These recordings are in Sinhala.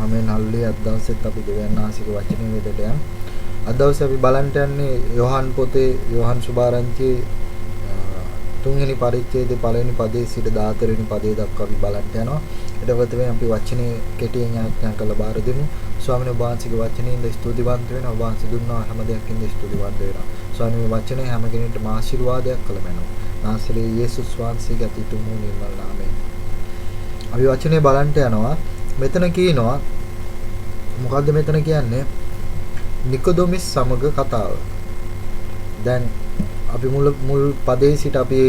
ආමෙන් හල්ලුයා. අද දවසෙත් අපි දෙවියන් වහන්සේගේ වචනේ වෙතට යමු. අද දවසේ අපි බලන්න යන්නේ යෝහන් පොතේ යෝහන් සුභාරංචියේ තුන්වෙනි පරිච්ඡේදයේ පළවෙනි පදයේ සිට 14 වෙනි පදයේ දක්වා අපි බලන්න යනවා. ඊට පස්සේ අපි වචනේ කෙටියෙන් ඥානඥා කරලා බාර දෙමු. ස්වාමීන් වහන්සේගේ වචනේින්ද ස්තුතිවන්ත වෙනවා. ඔබ වහන්සේ දුන්නා හැම දෙයකින්ද ස්තුතිවන්ත වෙනවා. ස්වාමීන් වචනේ හැම කෙනෙකුටම ආශිර්වාදයක් කළ මැනව. නාසලේ යේසුස් වහන්සේගේ අතිතුම නිර්මල නාමයෙන්. අපි වචනේ බලන්න යනවා. මෙතන කියනවා මොකද්ද මෙතන කියන්නේ? නිකොදොමිස් සමග කතාව. දැන් අපි මුල් පදේ සිට අපි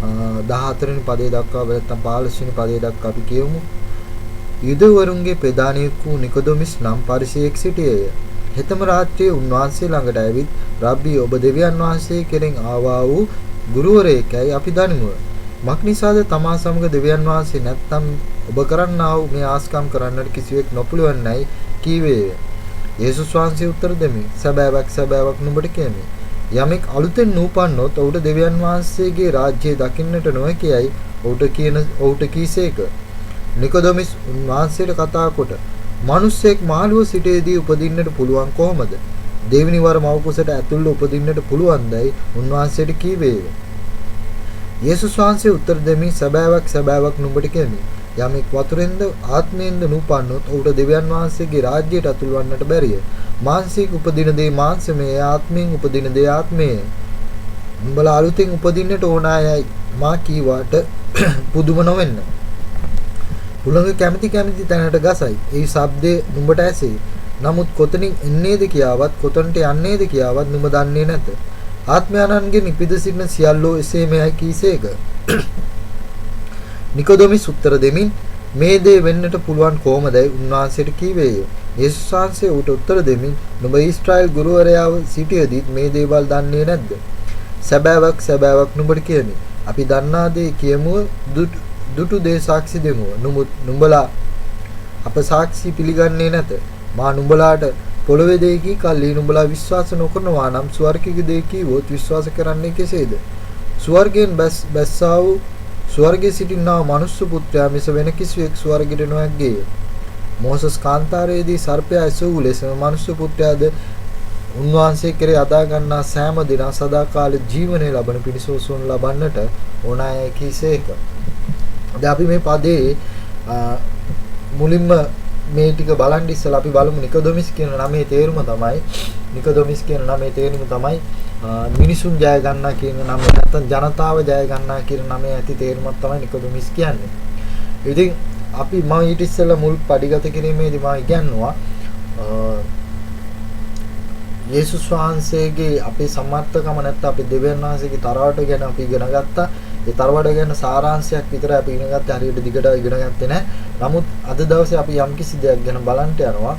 14 වෙනි පදේ දක්වා නැත්නම් 15 වෙනි පදේ දක්වා අපි කියමු. යුදවරුන්ගේ ප්‍රධානියෙක් වූ නිකොදොමිස් නම් පරිසෙයෙක් සිටියේය. හෙතම රාත්‍රියේ උන්වහන්සේ ළඟට ඇවිත් රබ්බී ඔබ දෙවියන් වහන්සේ කෙරෙන් ආවා වූ ගුරුවරයෙක්යි අපි දනිමු. මක්නිසාද තමා සමග දෙවියන් වහන්සේ නැත්නම් ඔබ කරන්නා වූ මේ ආස්කම් කරන්නට කිසිවෙක් නොපුළුවන්නයි කීවේය. යේසුස් වහන්සේ උත්තර දෙමි. සැබෑවක් නුඹට කියමි. යමෙක් අලුතෙන් නූපන්නොත් ඔහුට දෙවියන් වහන්සේගේ රාජ්‍යය දකින්නට නොහැකියයි ඔහුට කීසේක. නිකොදෙමස් උන්වහන්සේට කතා කොට මිනිසෙක් මාළුව සිටේදී උපදින්නට පුළුවන් කොහොමද? දෙවෙනි වර මව් කුසට ඇතුළු උපදින්නට පුළුවන්දයි උන්වහන්සේට කීවේය. යේසුස් වහන්සේ උත්තර දෙමින් සැබෑවක් නුඹට කියමි. යමෙක් වතුරෙන්ද ආත්මයෙන්ද නූපන්නොත් ඔහුට දෙවියන් වහන්සේගේ රාජ්‍යයට ඇතුළු වන්නට බැරිය. මාංශික උපදින දේ මාංශමය, ආත්මයෙන් උපදින දේ ආත්මය. උඹලා අලුතෙන් උපදින්නට ඕන අයයි මා කීවාට පුදුම නොවෙන්න. උලඟ කැමැති තැනට ගසයි. ඒ ශබ්දේ නුඹට ඇසේ. නමුත් කොතනින් එන්නේද කියාවත් කොතනට යන්නේද කියාවත් නුඹ දන්නේ නැත. ආත්මයන්ගෙන් නිපිද සිටින සියල්ලෝ එසේමයි කීසේක. නිකොදෙමස් උත්තර දෙමින් මේ දේ වෙන්නට පුළුවන් කොහොමදයි උන්වහන්සේට කීවේය. යේසුස් වහන්සේ ඌට උත්තර දෙමින් නුඹ ඊශ්‍රායෙල් ගුරුවරයාව සිටියේදී මේ දේවල් දන්නේ නැද්ද? සැබෑවක් නුඹට කියමි. අපි දන්නා දේ කියමු, දුටු දේ සාක්ෂි දෙමු. නුඹලා අප සාක්ෂි පිළිගන්නේ නැත. මා නුඹලාට පොළොවේ දේ කී කල්ලි නුඹලා විශ්වාස නොකරනවා නම් ස්වර්ගයේ දේ කීවොත් විශ්වාස කරන්නේ කෙසේද? ස්වර්ගයෙන් බැස්සා වූ ස්වර්ගයේ සිටිනා මනුස්ස පුත්‍රයා මිස වෙන කිසිවෙක් ස්වර්ගයට නොයග්ගේය. මෝසස් කාන්තාරයේදී සර්පයා ඇසූ ලෙස මනුස්ස පුත්‍රයාද උන්වහන්සේ කෙරේ අදා ගන්නා සෑම දින සදාකාල ජීවනය ලබන පිණිසෝසුන් ලබන්නට ඕනෑයි කීසේක. දැන් අපි මේ පදේ මුලින්ම මේ ටික බලන් ඉස්සලා අපි බලමු නිකොදෙමස් කියන නමේ තේරුම තමයි. නිකොදෙමස් කියන නමේ තේරුම තමයි මිනිසුන් ජය ගන්නා කියන නම, නැත්නම් ජනතාව ජය ගන්නා කියන නමේ ඇති තේරුමක් තමයි නිකොදෙමස් කියන්නේ. ඉතින් අපි මම ඊට ඉස්සෙල්ලා මුල් පරිගත කිරීමේදී මම ඉගන්නුවා යේසුස් වහන්සේගේ අපේ සම්මත්තකම නැත්නම් අපේ දෙවියන් වහන්සේගේ තරවට ගැන අපි ඉගෙන ගත්තා. ඒ තරවට ගැන සාරාංශයක් විතරයි අපි ඉගෙන ගත්තේ. හරියට දිගට ඉගෙන ගත්තේ නැහැ. නමුත් අද දවසේ අපි යම්කිසි දෙයක් ගැන බලන්න යනවා.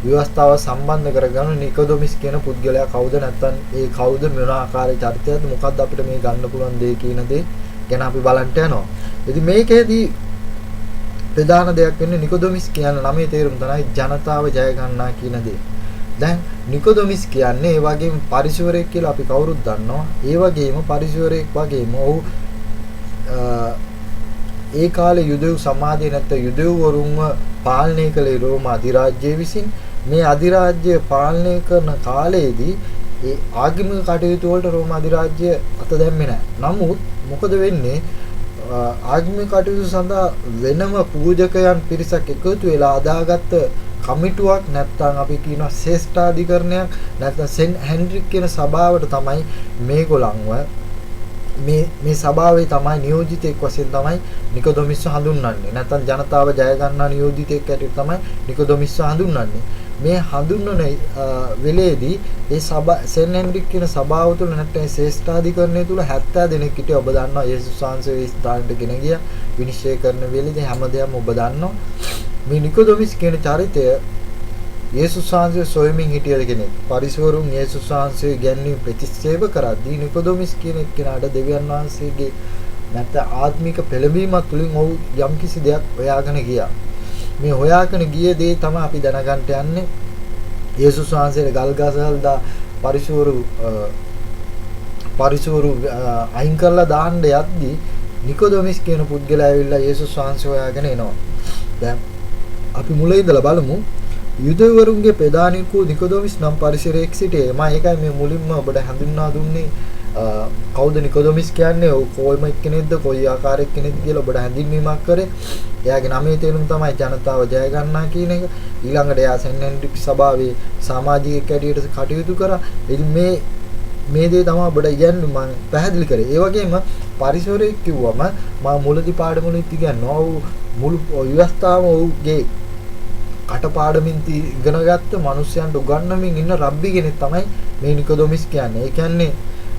විවස්ථාව සම්බන්ධ කරගෙන නිකොදෙමස් කියන පුද්ගලයා කවුද, නැත්නම් ඒ කවුද, මොන ආකාරයේ චරිතයක්ද, මොකක්ද අපිට මේ ගන්න පුළුවන් දේ කියන දේ ගැන අපි බලන්න යනවා. ඉතින් මේකේදී ප්‍රධාන දෙයක් වෙන්නේ නිකොදෙමස් කියන නමේ තේරුම තමයි ජනතාව ජය ගන්නා කියන දේ. දැන් නිකොදෙමස් කියන්නේ ඒ වගේම පරිශුවරයෙක් කියලා අපි කවුරුත් දන්නවා. ඒ වගේම පරිශුවරයෙක් වගේම ඔහු ඒ කාලේ යුදෙව් සමාජය නැත්නම් යුදෙව්වරුන්ව පාලනය කළේ රෝම අධිරාජ්‍යය විසින්. මේ අධිරාජ්‍ය පාලනය කරන කාලයේදී ඒ ආගමික කටයුතු වලට රෝම අධිරාජ්‍ය අත දැම්මේ නැහැ. නමුත් මොකද වෙන්නේ? ආගමික කටයුතු සඳහා වෙනම පූජකයන් පිරිසක් එකතු වෙලා අදාගත්ත කමිටුවක් නැත්නම් අපි කියනවා ශ්‍රේෂ්ඨාධිකරණයක් නැත්නම් සෙන් හෙන්රික් කියන සභාවට තමයි මේගොල්ලන්ව මේ සභාවේ තමයි නියෝජිතෙක් වශයෙන් තමයි නිකොදෙමස් හඳුන්වන්නේ. නැත්නම් ජනතාව ජය ගන්නා නියෝජිතෙක් ඇටියට තමයි නිකොදෙමස් හඳුන්වන්නේ. මේ හඳුන්වන වෙලේදී ඒ සෙන් හෙන්රික් කියන සභාව තුළ නැත්නම් ශ්‍රේෂ්ඨාධිකරණය තුළ 70 දෙනෙක් හිටිය. ඔබ දන්නවා යේසුස් වහන්සේ ඒ ස්ථානට ගෙන ගියා විනිශ්චය කරන වෙලේදී හැමදේම ඔබ දන්නවා. මේ නිකොදෙමස් කියන චරිතය යේසුස් වහන්සේ සොයමින් හිටිය කෙනෙක්. පරිසවරුන් යේසුස් වහන්සේ ගැන්වීම ප්‍රතික්ෂේප කරද්දී නිකොදෙමස් කියන කෙනාට දෙවියන් වහන්සේගේ නැත්නම් ආත්මික පෙළඹීමක් තුළින් ඔහු යම්කිසි දෙයක් හොයාගෙන ගියා. මේ හොයාගෙන ගිය දේ තමයි අපි දැනගන්න යන්නේ. යේසුස් වහන්සේට ගල්ගසල්දා පරිසවරු අයින් කරලා දාන්න යද්දී නිකොදෙමස් කියන පුද්ගලයා ඇවිල්ලා යේසුස් වහන්සේ හොයාගෙන එනවා. දැන් අපි මුලින් ඉඳලා බලමු. යුදෙවරුන්ගේ ප්‍රධානිකෝ නිකොදොමිස් නම් පරිසරයක සිටියේ. මම ඒකයි මේ මුලින්ම ඔබට හඳුන්වා දුන්නේ කවුද නිකොදොමිස් කියන්නේ? ඔව් කොයිම එක්කෙනෙක්ද කොයි ආකාරයක කෙනෙක්ද කියලා ඔබට හැඳින්වීමක් කරේ. එයාගේ නමේ තේරුම තමයි ජනතාව ජය ගන්නා කියන එක. ඊළඟට එයා සෙන් හෙන්රික් සභාවේ සමාජිකයෙක් ඇටියට කටයුතු කරා. ඉතින් මේ දේ තමයි ඔබට කියන්නේ මම පැහැදිලි කරේ. ඒ වගේම පරිසරය කිව්වම මම මුලදී පාඩමුලිත් ඉගෙනනවා. මුළු ව්‍යවස්ථාවම ඔහුගේ කටපාඩමින් ඉගෙන ගත්ත මිනිස්යන්ට උගන්වමින් ඉන්න රබ්බි කෙනෙක් තමයි මේ නිකොදොමිස් කියන්නේ. ඒ කියන්නේ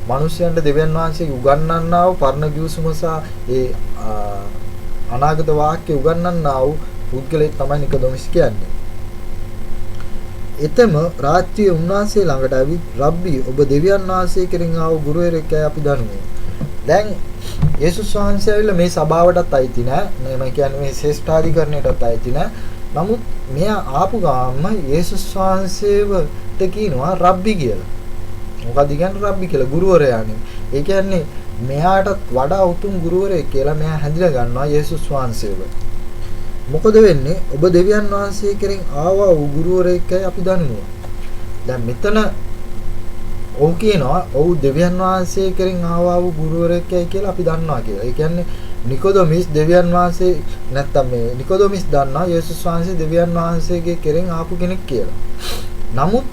මිනිස්යන්ට දෙවියන් වහන්සේ උගන්වන්නා වූ පරණ ගිවිසුම සහ ඒ අනාගත වාක්‍ය උගන්වන්නා වූ පුද්ගලයෙක් තමයි නිකොදොමිස් කියන්නේ. එතම රාත්‍රියේ උන්වහන්සේ ළඟට ඇවිත් රබ්බි ඔබ දෙවියන් වහන්සේ කෙරෙන් ආව ගුරුවරයෙක්යි අපි දනුවේ. දැන් යේසුස් වහන්සේ ඇවිල්ලා මේ සභාවටත් අයිති නෑ. මම කියන්නේ මේ ශ්‍රේෂ්ඨාධිකරණයටත් අයිති නෑ. නමුත් මෙයා ආපු ගාම යේසුස් වහන්සේවට කියනවා රබ්බි කියලා. මොකද කියන්නේ රබ්බි කියලා ගුරුවරයානේ. ඒ කියන්නේ මෙයාටත් වඩා උතුම් ගුරුවරයෙක් කියලා මෙයා හැඳිලා ගන්නවා යේසුස් වහන්සේව. මොකද වෙන්නේ? ඔබ දෙවියන් වහන්සේ කෙරෙන් ආවා වූ ගුරුවරයෙක්යි අපි දන්නවා. දැන් මෙතන ඔව් කියනවා ඔව් දෙවියන් වහන්සේ කෙරෙන් ආවා වූ ගුරුවරයෙක්යි කියලා අපි දන්නවා කියලා. ඒ කියන්නේ නිකොදොමිස් දෙවියන් වහන්සේ නැත්තම් මේ නිකොදොමිස් දන්නා යේසුස් වහන්සේ දෙවියන් වහන්සේගේ කෙරෙන් ආපු කෙනෙක් කියලා. නමුත්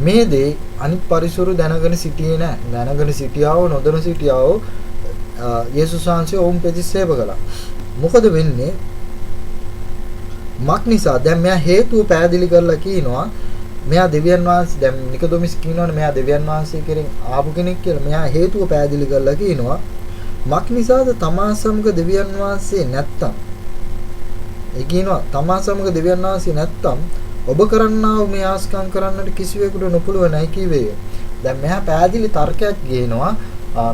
මේ දේ අනිත් පරිසරු දැනගෙන සිටියේ නැහැ. දැනගෙන සිටියාව නොදැන සිටියාව යේසුස් වහන්සේ ඔවුන් ප්‍රතික්ෂේප කළා. මොකද වෙන්නේ? මක් නිසා දැන් මෙයා හේතුව පැහැදිලි කරලා කියනවා මෙයා දෙවියන් වහන්සේ දැන් නිකොදොමිස් කියනවනේ මෙයා දෙවියන් වහන්සේ කෙරෙන් ආපු කෙනෙක් කියලා. මෙයා හේතුව පැහැදිලි කරලා කියනවා මක් නිසාද තමා සමග දෙවියන් වහන්සේ නැත්තම් ඒ කියනවා තමා සමග දෙවියන් වහන්සේ නැත්තම් ඔබ කරන්නා වූ මේ ආස්කම් කරන්නට කිසිවෙකුට නොපුළුවනයි කිව්වේ. දැන් මෙයා පැහැදිලි තර්කයක් ගේනවා.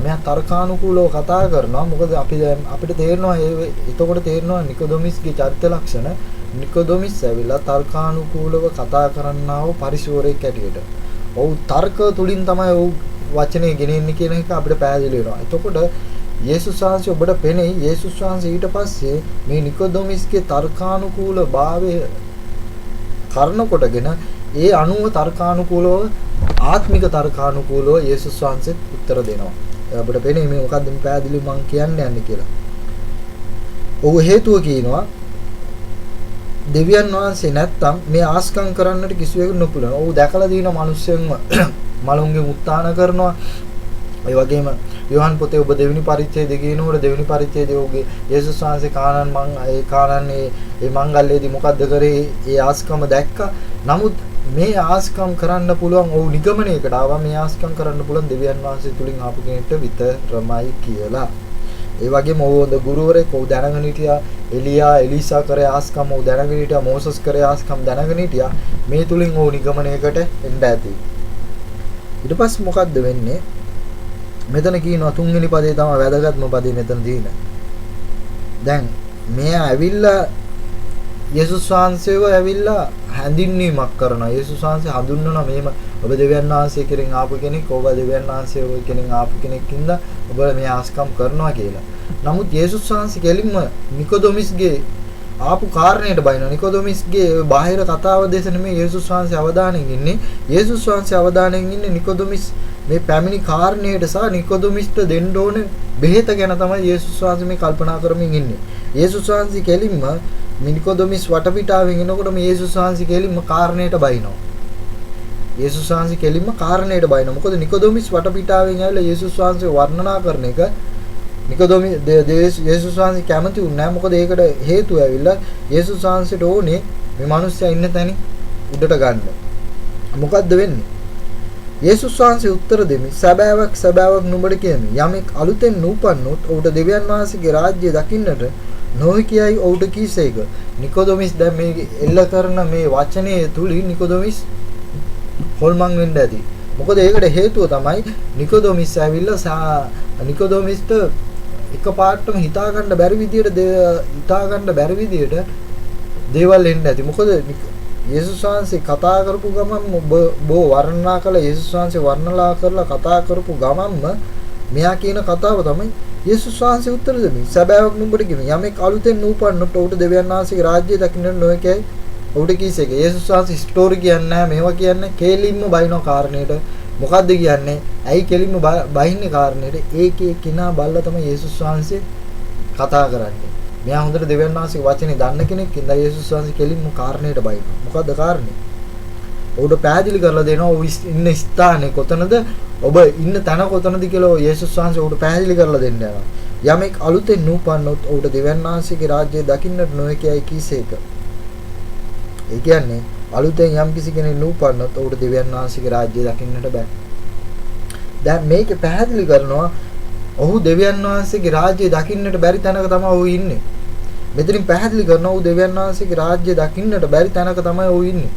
මෙයා තර්කානුකූලව කතා කරනවා. මොකද අපිට තේරෙනවා එතකොට තේරෙනවා නිකොදොමිස්ගේ චරිත ලක්ෂණ. නිකොදොමිස් ඇවිල්ලා තර්කානුකූලව කතා කරන්නා වූ පරිසරයක ඇටියට. ඔව් තර්ක තුලින් තමයි ඔව් වචනේ ගෙනෙන්නේ කියන එක අපිට පැහැදිලි වෙනවා. එතකොට යේසුස් වහන්සේ ඔබට පෙනෙයි යේසුස් වහන්සේ ඊට පස්සේ මේ නිකොදොමිස්ගේ තර්කානුකූල භාවය කරන කොටගෙන ඒ අනුව තර්කානුකූලව ආත්මික තර්කානුකූලව යේසුස් වහන්සේත් උත්තර දෙනවා. අපිට පෙනෙයි මේ මොකද්ද මේ පැහැදිලි මම කියන්න යන්නේ කියලා. ඔහු හේතුව කියනවා දෙවියන් වහන්සේ නැත්තම් මේ ආස්කම් කරන්නට කිසිවෙකුට නොපුළන. ඔහු දැකලා දින මිනිස්සුන්ව මලුන්ගේ උත්තාන කරනවා. ඒ වගේම යෝහන් පොතේ ඔබ දෙවෙනි පරිච්ඡේදය කියනකොට දෙවෙනි පරිච්ඡේදයේ ඔහුගේ යේසුස් වහන්සේ කානන්නේ ඒ මංගල්‍යයේදී මොකද්ද කරේ? ඒ ආස්කම දැක්කා. නමුත් මේ ආස්කම් කරන්න පුළුවන් ඔහු නිගමනයකට ආවා මේ ආස්කම් කරන්න පුළුවන් දෙවියන් වහන්සේ තුලින් ආපු කෙනෙක්ට විතරමයි කියලා. ඒ වගේම ඔහු හොඳ ගුරුවරයෙක්. ඔහු දැනගෙන හිටියා එලියා එලීසා කරේ ආස්කම්. ඔහු දැනගෙන හිටියා මෝසස් කරේ ආස්කම් දැනගෙන හිටියා. මේ තුලින් ඔහු නිගමනයකට එන්න ඇති. ඊට පස්සේ මොකද්ද වෙන්නේ? මෙතන කියනවා තුන්වෙනි පදේ තමයි වැදගත්ම පදේ මෙතන තියෙන. දැන් මෙයා ඇවිල්ලා යේසුස් වහන්සේව ඇවිල්ලා හැඳින්වීමක් කරනවා. යේසුස් වහන්සේ හඳුන්වනවා මෙහෙම ඔබ දෙවියන් වහන්සේ කෙරෙන් ආපු කෙනෙක්, ඔබ දෙවියන් වහන්සේ කෙරෙන් ආපු කෙනෙක් ඉඳලා ඔබ මේ ආස්කම් කරනවා කියලා. නමුත් යේසුස් වහන්සේ කෙලින්ම නිකොදොමිස්ගේ ආපු කාරණයට බයිනවා. නිකොදොමිස්ගේ බාහිර කතාව දෙස නෙමෙයි යේසුස් වහන්සේ අවධානයෙන් ඉන්නේ. යේසුස් වහන්සේ අවධානයෙන් ඉන්නේ නිකොදොමිස් මේ පැමිණි කාරණයට සහ නිකොදොමිස්ට දෙන්න ඕනේ බෙහෙත ගැන තමයි යේසුස් වහන්සේ මේ කල්පනා කරමින් ඉන්නේ. යේසුස් වහන්සේ කෙලින්ම නිකොදොමිස් වටපිටාවෙන් එනකොට මේ යේසුස් වහන්සේ කෙලින්ම කාරණයට බයිනවා. යේසුස් වහන්සේ කෙලින්ම කාරණයට බයිනවා. මොකද නිකොදොමිස් වටපිටාවෙන් ඇවිල්ලා යේසුස් වහන්සේ වර්ණනා කරන එක නිකොදොමිස් යේසුස් වහන්සේ කැමති වුණේ නැහැ. මොකද ඒකට හේතුව ඇවිල්ලා යේසුස් වහන්සේට ඕනේ මේ මිනිස්සයා ඉන්න තැනින් උඩට ගන්න. මොකද්ද වෙන්නේ? යේසුස් වහන්සේ උත්තර දෙමි සැබෑවක් නුඹට කියමි යමෙක් අලුතෙන් නූපන්නොත් ඔහුට දෙවියන් වහන්සේගේ රාජ්‍යය දකින්නට නොහි කියයි ඔහුට කීසේක. නිකොදොමිස් දැන් මේ එල්ල කරන මේ වචනේ තුලින් නිකොදොමිස් හොල්මන් වෙන්න ඇති. මොකද ඒකට හේතුව තමයි නිකොදොමිස් ඇවිල්ලා නිකොදොමිස්ට එකපාරටම හිතා ගන්න බැරි විදියට දේවල් එන්න ඇති. මොකද යේසුස් වහන්සේ කතා කරපු ගමන් බෝ වර්ණනා කළ යේසුස් වහන්සේ වර්ණනා කරලා කතා කරපු ගමන්ම මෙයා කියන කතාව තමයි යේසුස් වහන්සේ උත්තර දෙමි. සැබෑවක් නුඹට කිමි. යමෙක් අලුතෙන් නූපන්නොත් ඔහුට දෙවියන් වහන්සේගේ රාජ්‍යය දකින්නට නොහැකියි. ඔහුට කීසේක. යේසුස් වහන්සේ ස්ටෝරි කියන්නේ නැහැ. මේවා කියන්නේ කේලින්ම බයිනෝ කාරණේට. මොකද්ද කියන්නේ? ඇයි කෙලින්ම බහින්නේ කාරණේට? ඒකේ කිනා බල්ලා තමයි යේසුස් වහන්සේ කතා කරන්නේ. මෙයා හොඳට දෙවියන් වහන්සේගේ වචනේ දන්න කෙනෙක් ඉඳලා යේසුස් වහන්සේ කෙලින්ම කාරණේට බයිනවා. මොකද්ද කාරණේ? ඔහුට පැහැදිලි කරලා දෙනවා ඔහු ඉන්න ස්ථානේ කොතනද? ඔබ ඉන්න තැන කොතනද කියලා යේසුස් වහන්සේ ඔහුට පැහැදිලි කරලා දෙන්න යනවා. යමෙක් අලුතෙන් නූපන්නොත් ඔහුට දෙවියන් වහන්සේගේ රාජ්‍යය දකින්නට නොහැකියි කීසේක. ඒ කියන්නේ අලුතෙන් යම් කිසි කෙනෙක් නූපන්නොත් ඔහුට දෙවියන් වහන්සේගේ රාජ්‍යය දකින්නට බෑ. දැන් මේක පැහැදිලි කරනවා ඔහු දෙවියන් වහන්සේගේ රාජ්‍යය දකින්නට බැරි තැනක තමයි ඔහු ඉන්නේ. මෙතනින් පැහැදිලි කරනවා ඔහු දෙවියන් වහන්සේගේ රාජ්‍යය දකින්නට බැරි තැනක තමයි ඔහු ඉන්නේ.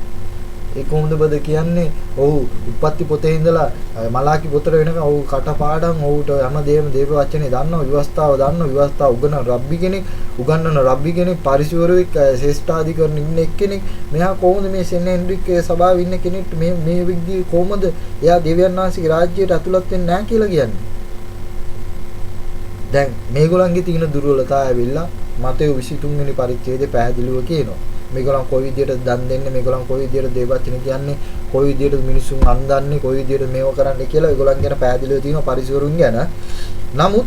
ඒ කොහොමද බද කියන්නේ? ඔහු උප්පත්ති පොතේ ඉඳලා මලාකි පොතට වෙනකන් ඔහු කටපාඩම් ඔහුට හැමදේම දේව වචනේ දන්නවා, විවස්ථාව දන්නවා, විවස්ථාව උගන්වන රබ්බි කෙනෙක්, පරිශුවරෙක්, ශ්‍රේෂ්ඨාධිකරණ ඉන්න එක්කෙනෙක්. මෙහා කොහොමද මේ සෙන් හෙන්රික්ගේ සභාවේ ඉන්න කෙනෙක්ට මේ විදිහේ කොහොමද එයා දෙවියන් වහන්සේගේ රාජ්‍යයට ඇතුළත් වෙන්නේ නැහැ කියලා කියන්නේ? දැන් මේගොල්ලන්ගේ තියෙන දුර්වලතාවය ඇවිල්ලා මතේ 23 වෙනි පරිච්ඡේදයේ පැහැදිලිව කියනවා. මේගොල්ලන් කොයි විදියට දන් දෙන්නේ, මේගොල්ලන් කොයි විදියට දේවචන කියන්නේ, කොයි විදියට මිනිසුන් අන්දන්නේ, කොයි විදියට මේව කරන්නේ කියලා ඒගොල්ලන් ගැන පැහැදිලිව තියෙනවා පරිසවරුන් ගැන. නමුත්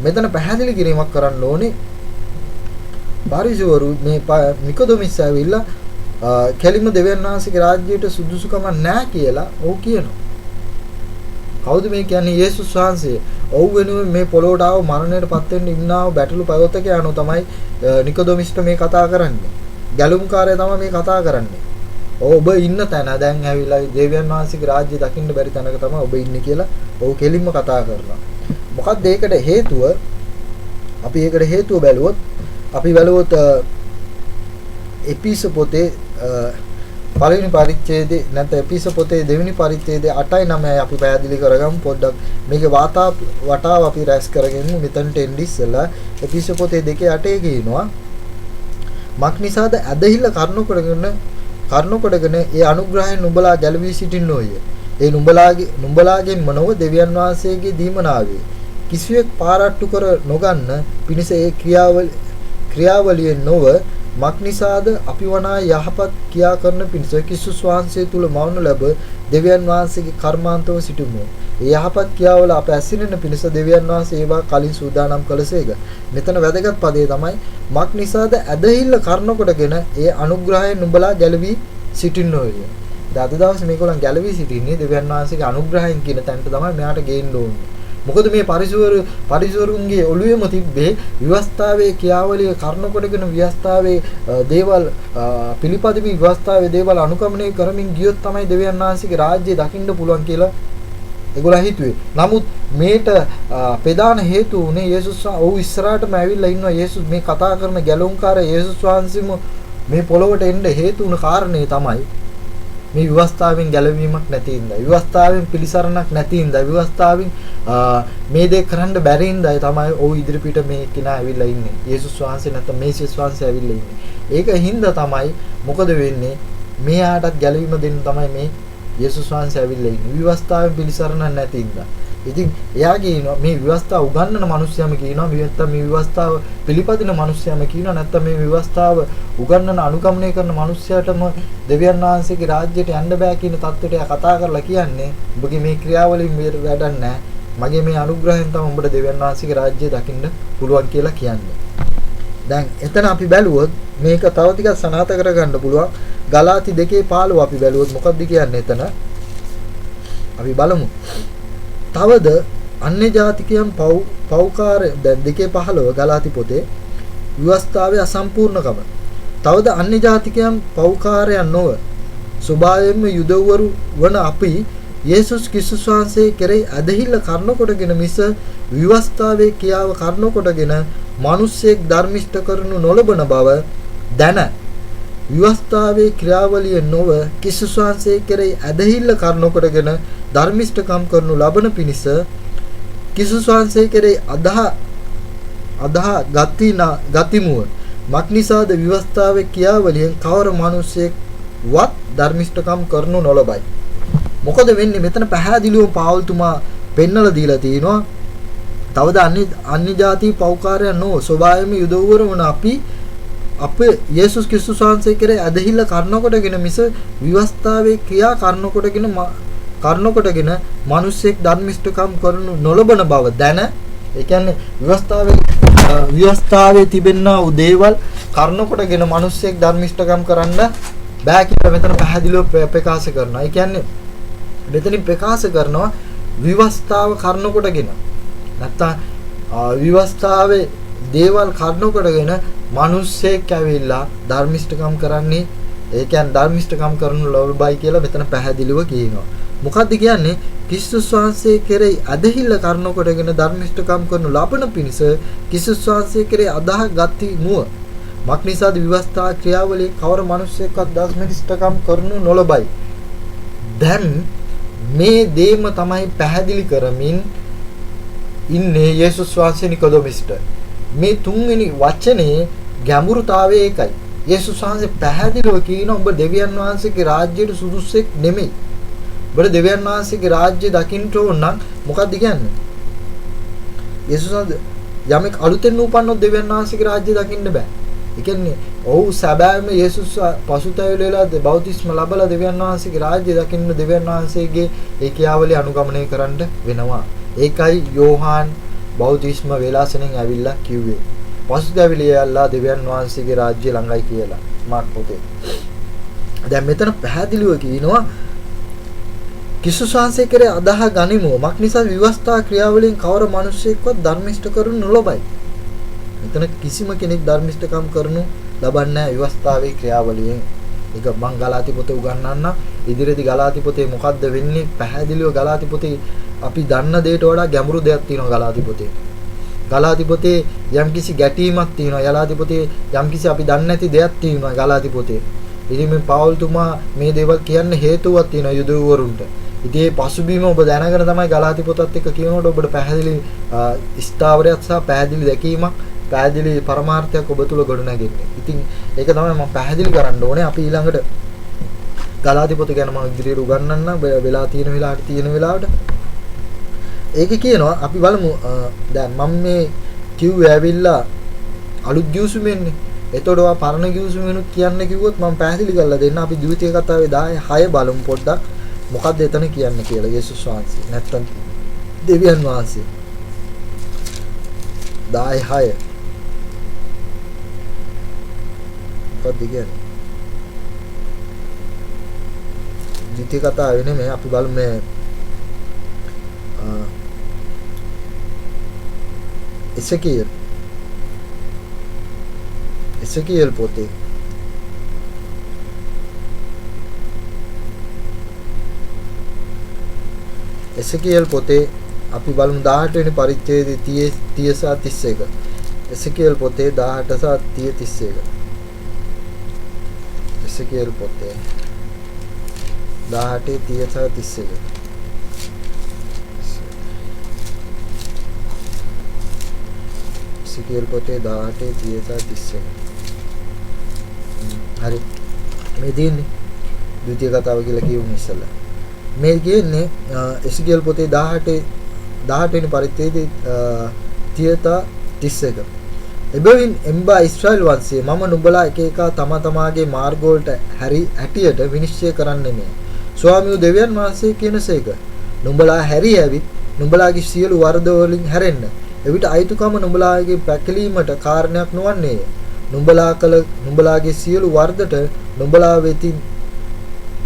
මෙතන පැහැදිලි කිරීමක් කරන්න ඕනේ. පරිසවරු මේ නිකොදෙමස් ඇවිල්ලා කෙලින්ම දෙවියන් වහන්සේගේ රාජ්‍යයට සුදුසුකම නැහැ කියලා ඔව් කියනවා. කවුද මේ කියන්නේ? යේසුස් වහන්සේ. ඔව් වෙනුවෙන් මේ පොළොවට ආව මරණයට පත් වෙන්න ඉන්නාව බැටළු පවතක යano තමයි නිකොදෙමස්ට මේ කතා කරන්නේ. ගැලුම්කාරය තමයි මේ කතා කරන්නේ. ඔබ ඉන්න තැන දැන් ඇවිල්ලා දෙවියන් වහන්සේගේ රාජ්‍ය දකින්න බැරි තැනක තමයි ඔබ ඉන්නේ කියලා ඔව් කෙලින්ම කතා කරනවා. මොකක්ද ඒකට හේතුව? අපි ඒකට හේතුව බැලුවොත් එපිස පොතේ පළවෙනි පරිච්ඡේදයේ නැත්නම් එපිස පොතේ දෙවෙනි පරිච්ඡේදයේ 8යි 9යි අපි පැහැදිලි කරගමු පොඩ්ඩක්. මේකේ වටාව අපි රැස් කරගෙන මෙතනට එන්න ඉස්සලා එපිස පොතේ 2:8 කියනවා මක්නිසාද ඇදහිල්ල කරුණකොටගෙන ඒ අනුග්‍රහයෙන් නුඹලා ගැලවී සිටින්නෝය. ඒ නුඹලාගෙන් මනව දෙවියන් වහන්සේගේ දීමනාවේ කිසිවෙක් පාරට්ටු කර නොගන්න පිණිස ඒ ක්‍රියාවලියෙන් නොව මක්නිසාද අපි වනා යහපත් ක්‍රියා කරන පිණිස කිසිස් වහන්සේ තුල මවනු ලැබ දෙවියන් වහන්සේගේ කර්මාන්තව සිටුමු. ඒ යහපත් ක්‍රියාවල අප ඇසිරෙන පිණිස දෙවියන් වහන්සේ ඒවා කලින් සූදානම් කළසේක. මෙතන වැදගත් පදේ තමයි මක්නිසාද ඇදහිල්ල කරනකොටගෙන ඒ අනුග්‍රහයෙන් නුඹලා ගැලවී සිටින්නෝය. අද දවසේ මේගොල්ලන් ගැලවී සිටින්නේ දෙවියන් වහන්සේගේ අනුග්‍රහයෙන් කියන තැනට තමයි මෙයාට ගේන්න ඕනේ. මොකද මේ පරිසවරුන්ගේ ඔළුවේම තිබ්බේ විවස්ථාවේ ක්‍රියාවලිය කරනකොටගෙන විවස්ථාවේ දේවල් පිළිපදිමි විවස්ථාවේ දේවල් අනුගමනය කරමින් ගියොත් තමයි දෙවියන් වහන්සේගේ රාජ්‍යය දකින්න පුළුවන් කියලා ඒගොල්ලෝ හිතුවේ. නමුත් මේට ප්‍රධාන හේතුව උනේ යේසුස් ඔව් ඉස්සරහටම ඇවිල්ලා ඉන්නවා. යේසුස් මේ කතා කරන ගැලුම්කාර යේසුස් වහන්සේම මේ පොළොවට එන්න හේතු වුණ කාරණේ තමයි මේ විවස්ථාවෙන් ගැලවීමක් නැති ඉඳලා, විවස්ථාවෙන් පිළිසරණක් නැති ඉඳලා, විවස්ථාවෙන් මේ දේ කරන්න බැරි ඉඳලා තමයි ඔව් ඉදිරිපිට මේ කෙනා ඇවිල්ලා ඉන්නේ. යේසුස් වහන්සේ නැත්නම් මේසියස් වහන්සේ ඇවිල්ලා ඉන්නේ. ඒක හින්දා තමයි මොකද වෙන්නේ? මෙයාටත් ගැලවීම දෙන්න තමයි මේ යේසුස් වහන්සේ ඇවිල්ලා ඉන්නේ. විවස්ථාවෙන් පිළිසරණක් නැති ඉඳලා. ඉතින් එයා කියනවා මේ විවස්ථාව උගන්වන මිනිස්සයම කියනවා නැත්නම් මේ විවස්ථාව පිළිපදින මිනිස්සයම කියනවා නැත්නම් මේ විවස්ථාව උගන්වන අනුගමනය කරන මිනිස්සයාටම දෙවියන් වහන්සේගේ රාජ්‍යයට යන්න බෑ කියන தත්ත්වයට එයා කතා කරලා කියන්නේ ඔබගේ මේ ක්‍රියාවලින් වැඩක් නැහැ. මගේ මේ අනුග්‍රහයෙන් තමයි උඹට දෙවියන් වහන්සේගේ රාජ්‍යය දකින්න පුළුවන් කියලා කියන්නේ. දැන් එතන අපි බැලුවොත් මේක තව ටිකක් සනාථ කරගන්න පුළුවන්. ගලාති 2:15 අපි බැලුවොත් මොකක්ද කියන්නේ එතන? අපි බලමු. තවද අන්‍ය ජාතිකයන් පෞකාර දැන් 2:15 ගලාති පොතේ විවස්ථාවේ අසම්පූර්ණකම. තවද අන්‍ය ජාතිකයන් පෞකාරයන් නොව ස්වභාවයෙන්ම යුදවරු වන අපි යේසුස් ක්‍රිස්තුස් වහන්සේ කෙරෙහි ඇදහිල්ල කරනකොටගෙන මිස විවස්ථාවේ ක්‍රියාව කරනකොටගෙන මිනිස්සෙක් ධර්මිෂ්ඨ කරනු නොලබන බව දැන විවස්ථාවේ ක්‍රියාවලිය නොව ක්‍රිස්තුස් වහන්සේ කෙරෙහි ඇදහිල්ල කරනකොටගෙන ධර්මිෂ්ඨකම් කරනු ලබන පිණිස ක්‍රිස්තුස් වහන්සේ කෙරෙහි අදහ ගතිමුව මක්නිසාද විවස්ථාවේ ක්‍රියාවලියෙන් කවර මිනිසෙක් වත් ධර්මිෂ්ඨකම් කරනු නොලබයි. මොකද වෙන්නේ මෙතන පැහැදිලිව පාවුල්තුමා පෙන්නලා දීලා තිනවා තවද අන්‍ය ಜಾති පෞකාරයන් නෝ ස්වභාවයෙන්ම යුදවවර වන අපි අපේ යේසුස් ක්‍රිස්තුස් වහන්සේ කෙරේ ඇදහිල්ල කරනකොටගෙන මිස විවස්ථාවේ ක්‍රියා කරනකොටගෙන මිනිස්සෙක් ධර්මිෂ්ඨකම් කරනු නොලබන බව දැන ඒ කියන්නේ විවස්ථාවේ තිබෙනා වූ දේවල් කරනකොටගෙන මිනිස්සෙක් ධර්මිෂ්ඨකම් කරන්න බෑ කියලා මෙතන පැහැදිලිව ප්‍රකාශ කරනවා. ඒ කියන්නේ මෙතනින් ප්‍රකාශ කරනවා විවස්ථාව කරනකොටගෙන නැත්තම් විවස්ථාවේ දේවල් කරනකොටගෙන මිනිස්සෙක් ඇවිල්ලා ධර්මිෂ්ඨකම් කරන්නේ ඒ කියන්නේ ධර්මිෂ්ඨකම් කරනු ලබයි කියලා මෙතන පැහැදිලිව කියනවා. මොකද්ද කියන්නේ? ක්‍රිස්තුස් වහන්සේ කෙරෙහි අදහිල්ල කරනකොටගෙන ධර්මිෂ්ඨකම් කරනු ලබන පිණිස ක්‍රිස්තුස් වහන්සේ කෙරෙහි අදහ ගති නුව මක්නිසාද විවස්ථා ක්‍රියාවලිය කවර මිනිසෙක්වත් ධර්මිෂ්ඨකම් කරනු නොලබයි. දැන් මේ දේම තමයි පැහැදිලි කරමින් ඉන්නේ යේසුස් වහන්සේ නිකොදෙමස්ට. මේ තුන්වෙනි වචනේ ගැඹුරුතාවය ඒකයි. යේසුස් වහන්සේ පැහැදිලිව කියන ඔබ දෙවියන් වහන්සේගේ රාජ්‍යයට සුදුස්සෙක් නෙමෙයි. ඔබ දෙවියන් වහන්සේගේ රාජ්‍ය දකින්න ඕන නම් මොකක්ද කියන්නේ? යේසුස් යමෙක් අලුතෙන් උපන්නොත් දෙවියන් වහන්සේගේ රාජ්‍ය දකින්න බෑ. ඒ කියන්නේ ඔව් සැබෑම යේසුස් පසුතැවිලලා බෞතිස්ම ලැබලා දෙවියන් වහන්සේගේ රාජ්‍ය දකින්න දෙවියන් වහන්සේගේ ඒ ක්‍රියාවලිය අනුගමනය කරන්න වෙනවා. ඒකයි යෝහාන් බෞතිස්ම වේලාසනෙන් ඇවිල්ලා කිව්වේ. පසුතැවිලියලා දෙවියන් වහන්සේගේ රාජ්‍ය ළඟයි කියලා මාක් පොතේ. දැන් මෙතන පැහැදිලිව කියනවා ක්‍රිස්තුස් වහන්සේ කෙරේ අදහ ගනිමු. මක් නිසා විවස්ථා ක්‍රියාවලින් කවර මිනිසෙක්වත් ධර්මිෂ්ඨ කරනු නොලබයි. මෙතන කිසිම කෙනෙක් ධර්මිෂ්ඨකම් කරනු ලබන්නේ නැහැ විවස්ථාවේ ක්‍රියාවලියෙන්. ඒක මං ගලාති පොතේ උගන්වන්න. ඉදිරියේදී ගලාති පොතේ මොකද්ද වෙන්නේ? පැහැදිලිව ගලාති පොතේ අපි දන්න දෙයට වඩා ගැඹුරු දෙයක් තියෙනවා ගලාති පොතේ. ගලාති පොතේ යම්කිසි ගැටීමක් තියෙනවා. ගලාති පොතේ යම්කිසි අපි දන්නේ නැති දෙයක් තියෙනවා ගලාති පොතේ. ඉතින් මේ පාවුල්තුමා මේ දේවල් කියන්න හේතුවක් තියෙනවා යුදෙව්වරුන්ට. ඉතින් මේ පසුබිම ඔබ දැනගෙන තමයි ගලාති පොතත් එක්ක කියනකොට ඔබට පැහැදිලි ස්ථාවරයක් සහ පැහැදිලි දැකීමක් පැහැදිලි පරමාර්ථයක් ඔබ තුල ගොඩනැගෙන්නේ. ඉතින් ඒක තමයි මම පැහැදිලි කරන්න ඕනේ. අපි ඊළඟට ගලාති පොත ගැන මම ඉදිරියට උගන්වන්න වෙලා තියෙන වෙලාවට ඒකේ කියනවා අපි බලමු දැන් මම මේ කිව්වේ ඇවිල්ලා අලුත් ගිවිසුමෙන්නේ. එතකොට ඔයා පරණ ගිවිසුමෙනුත් කියන්න කිව්වොත් මම පැහැදිලි කරලා දෙන්න. අපි ද්විතීය කතාවේ 10:6 බලමු පොඩ්ඩක්. මොකක්ද එතන කියන්නේ කියලා යේසුස් වහන්සේ නැත්තම් දෙවියන් වහන්සේ 10:6 මොකක්ද කියන්නේ? ද්විතීය කතාවේ නෙමෙයි අපි බලමු මේ එසකියල් පොතේ එසකියල් පොතේ අපි බලමු 18 වෙනි පරිච්ඡේදයේ 30 සහ 31. එසකියල් පොතේ 18 සහ 30 31. එසකියල් පොතේ 18 30 සහ 31. එසකියල් පොතේ 18 30 සහ 31. හරි. මේ දෙන්නේ ද්විතීය කතාව කියලා කියමු ඉස්සෙල්ලා. මේ කියන්නේ එසකියල් පොතේ 18 වෙනි පරිච්ඡේදයේ 30 31. එබැවින් එම්බා ඊශ්‍රායල් වංශයේ මම නුඹලා එක එක තම තමාගේ මාර්ග වලට හැටියට විනිශ්චය කරන්නේ මේ. ස්වාමියෝ දෙවියන් වහන්සේ කියනසේක. නුඹලා හැරි ඇවිත් නුඹලාගේ සියලු වරද වලින් හැරෙන්න. එවිට අයිතුකම නුඹලාගේ පැකලීමට කාරණයක් නොවන්නේය. නුඹලාගේ සියලු වරදට නුඹලා වෙතින්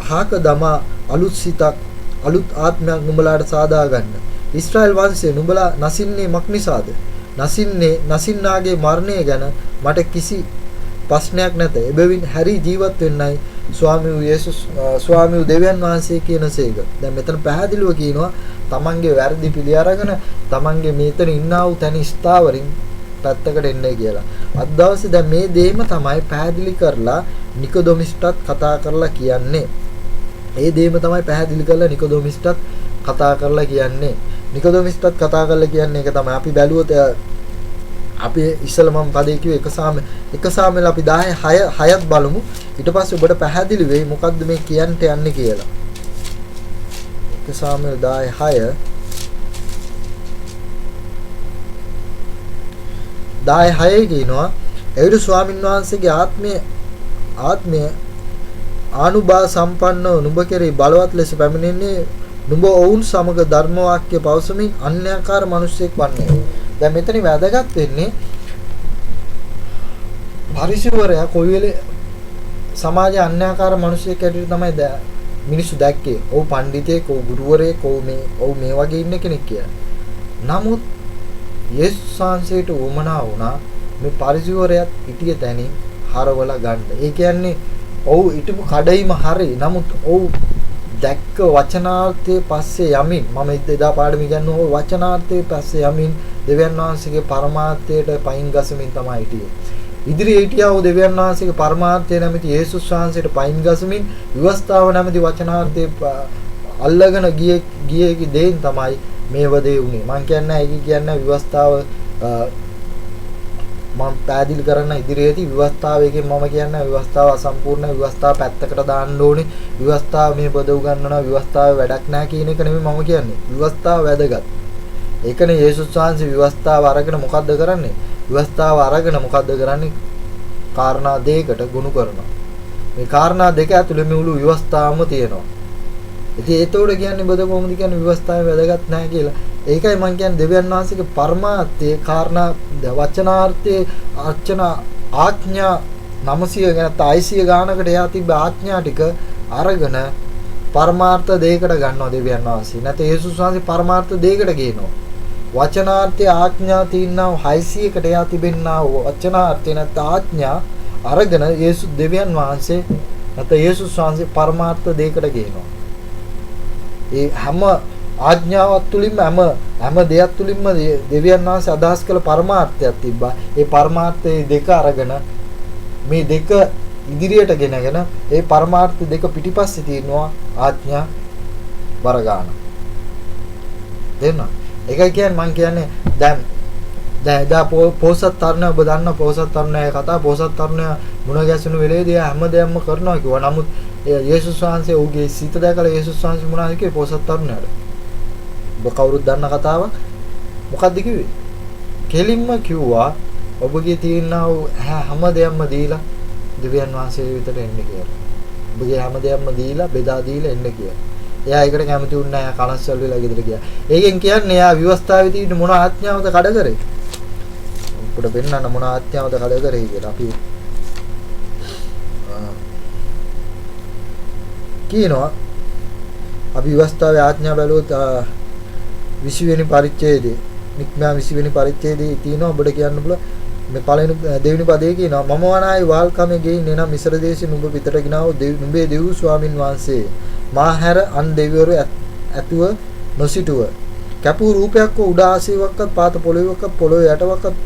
හාක දමා අලුත් සිතක් අලුත් ආත්මයක් නුඹලාට සාදා ගන්න. ඊශ්‍රායල් වංශයේ නුඹලා නසින්නේ මක් නිසාද? නසින්නාගේ මරණය ගැන මට කිසි ප්‍රශ්නයක් නැත. එබැවින් හැරි ජීවත් වෙන්නයි ස්වාමියෝ දෙවියන් වහන්සේ කියනසේක. දැන් මෙතන පැහැදිලිව කියනවා තමන්ගේ වැරදි පිළි අරගෙන තමන්ගේ මේතන ඉන්නා වූ තැන ස්ථාවරින් පැත්තකට එන්නේ කියලා. අද දවසේ දැන් මේ දෙයම තමයි පැහැදිලි කරලා නිකොදෙමස්ටත් කතා කරලා කියන්නේ. ඒ දෙයම තමයි පැහැදිලි කරලා නිකොදෙමස්ටත් කතා කරලා කියන්නේ. නිකොදෙමස්ටත් කතා කරලා කියන්නේ ඒක තමයි. අපි බැලුවොත් අපි ඉස්සෙල්ලා මම පදේ කිව්වේ එක සාමෙල අපි 10:6ත් බලමු. ඊට පස්සේ ඔබට පැහැදිලි වෙයි මොකද්ද මේ කියන්න යන්නේ කියලා. එක සාමෙල 10:6 16 කියනවා එවිට ස්වාමීන් වහන්සේගේ ආත්මය ආනුභාව සම්පන්නව නුඹ කෙරෙහි බලවත් ලෙස පැමිණෙන්නේ නුඹ ඔවුන් සමග ධර්ම වාක්‍ය පවසමින් අන්‍යාකාර මිනිසෙක් වන්නේ. දැන් මෙතන වැදගත් වෙන්නේ පරිසරය කොයි වෙලේ සමාජයේ අන්‍යාකාර මිනිසෙක් ඇටියට තමයි මිනිස්සු දැක්කේ. ඔව් පඬිතෙක්, ඔව් ගුරුවරයෙක්, ඔව් මේ වගේ ඉන්න කෙනෙක් කියලා. නමුත් යේසුස් වහන්සේට උවමනා වුණා මේ පරිසරයත් හිටිය තැනින් හරවලා ගන්න. ඒ කියන්නේ ඔව් ඊටපු කඩයිම හරි. නමුත් ඔව් දැක්ක වචනාර්ථයේ පස්සේ යමින් මම එදා පාඩම ඉගෙනුවා ඔව් වචනාර්ථයේ පස්සේ යමින් දෙවියන් වහන්සේගේ පරමාර්ථයට පයින් ගසමින් තමයි හිටියේ. ඉදිරියේ හිටියා වූ දෙවියන් වහන්සේගේ පරමාර්ථය නැමැති යේසුස් වහන්සේට පයින් ගසමින් විවස්ථාව නැමැති වචනාර්ථයේ අල්ලගෙන ගියේ දේන් තමයි මේව දේ උනේ. මම කියන්නේ විවස්ථාව මම පැහැදිලි කරන්න ඉදිරියේදී විවස්ථාවයකින් මම කියන්නේ විවස්ථාව අසම්පූර්ණ විවස්ථාව පැත්තකට දාන්න ඕනේ. විවස්ථාව මේ බද උගන්වනවා විවස්ථාවේ වැඩක් නැහැ කියන එක නෙමෙයි මම කියන්නේ. විවස්ථාව වැදගත්. ඒකනේ යේසුස් වහන්සේ විවස්ථාව අරගෙන මොකද්ද කරන්නේ? විවස්ථාව අරගෙන මොකද්ද කරන්නේ? කාරණා දෙකකට ගුණ කරනවා. මේ කාරණා දෙක ඇතුලේ මුළු විවස්ථාවම තියෙනවා. ඉතින් ඒතෝட කියන්නේ බද කොහොමද කියන්නේ විවස්ථාවේ වැදගත් නැහැ කියලා. ඒකයි මම කියන්නේ දෙවියන් වහන්සේගේ පරමාර්ථයේ කාරණා වචනාර්ථයේ අර්චන ආඥා 900 ගැන 600 ගානකට එහා තිබ්බ ආඥා ටික අරගෙන පරමාර්ථ දෙයකට ගන්නවා දෙවියන් වහන්සේ. නැත්නම් යේසුස් වහන්සේ පරමාර්ථ දෙයකට ගේනවා. වචනාර්ථයේ ආඥා තියෙනවා 600කට එහා තිබෙනා වචනාර්ථය නැත්නම් ආඥා අරගෙන යේසුස් දෙවියන් වහන්සේ නැත්නම් යේසුස් වහන්සේ පරමාර්ථ දෙයකට ගේනවා. ඒ හැම ආඥාවක් තුලින්ම හැම දෙයක් තුලින්ම දෙවියන් වහන්සේ අදහස් කළ පරමාර්ථයක් තිබ්බා. ඒ පරමාර්ථයේ දෙක අරගෙන මේ දෙක ඉදිරියට ගෙනගෙන ඒ පරමාර්ථ දෙක පිටිපස්සේ තියෙනවා ආඥා වරගාන. දෙන්න. ඒකයි කියන්නේ මම කියන්නේ දැන් පොසත් තරුණය ඔබ දන්න පොසත් තරුණය කතා පොසත් තරුණය මුණ ගැසුණු වෙලේදී හැමදේම කරනවා කිව්වා. නමුත් යේසුස් වහන්සේ ඔහුගේ සිත දැකලා යේසුස් වහන්සේ මොනවද කිව්වේ පොසත් තරුණයාට? ඔබ කවුරුත් දන්න කතාවක්. මොකද්ද කිව්වේ? කෙලින්ම කිව්වා ඔබගේ තියෙනා හැමදේම දීලා දෙවියන් වහන්සේ විතර එන්න කියලා. ඔබගේ හැමදේම දීලා බෙදා දීලා එන්න කියලා. එයා ඒකට කැමති වුණේ නැහැ. කලස්සල් වෙලා ගෙදර ගියා. ඒකෙන් කියන්නේ එයා විවස්ථාවේ තියෙන මොන ආඥාවද කඩ කරේ? අපිට පෙන්නන්න මොන ආඥාවද කඩ කරේ කියලා අපි කියනවා. අපි විවස්ථාවේ ආඥා බැලුවොත් 20 වෙනි පරිච්ඡේදයේ නික්මා 20 වෙනි පරිච්ඡේදයේ තියෙනවා ඔබට කියන්න පුළුවන් මේ පළවෙනි දෙවෙනි පදයේ කියනවා මම වනායි වාල්කමේ ගෙයින් එන මිශ්‍ර දේශේ නුඹ පිටට ගිනාව නුඹේ දෙව් ස්වාමින් වහන්සේ මා හැර අන් දෙවිවරු ඇතුව නොසිටුව කැපූ රූපයක් උඩ ආසීවක්වත් පාත පොළොවේවත් පොළොවේ යටවක්වත්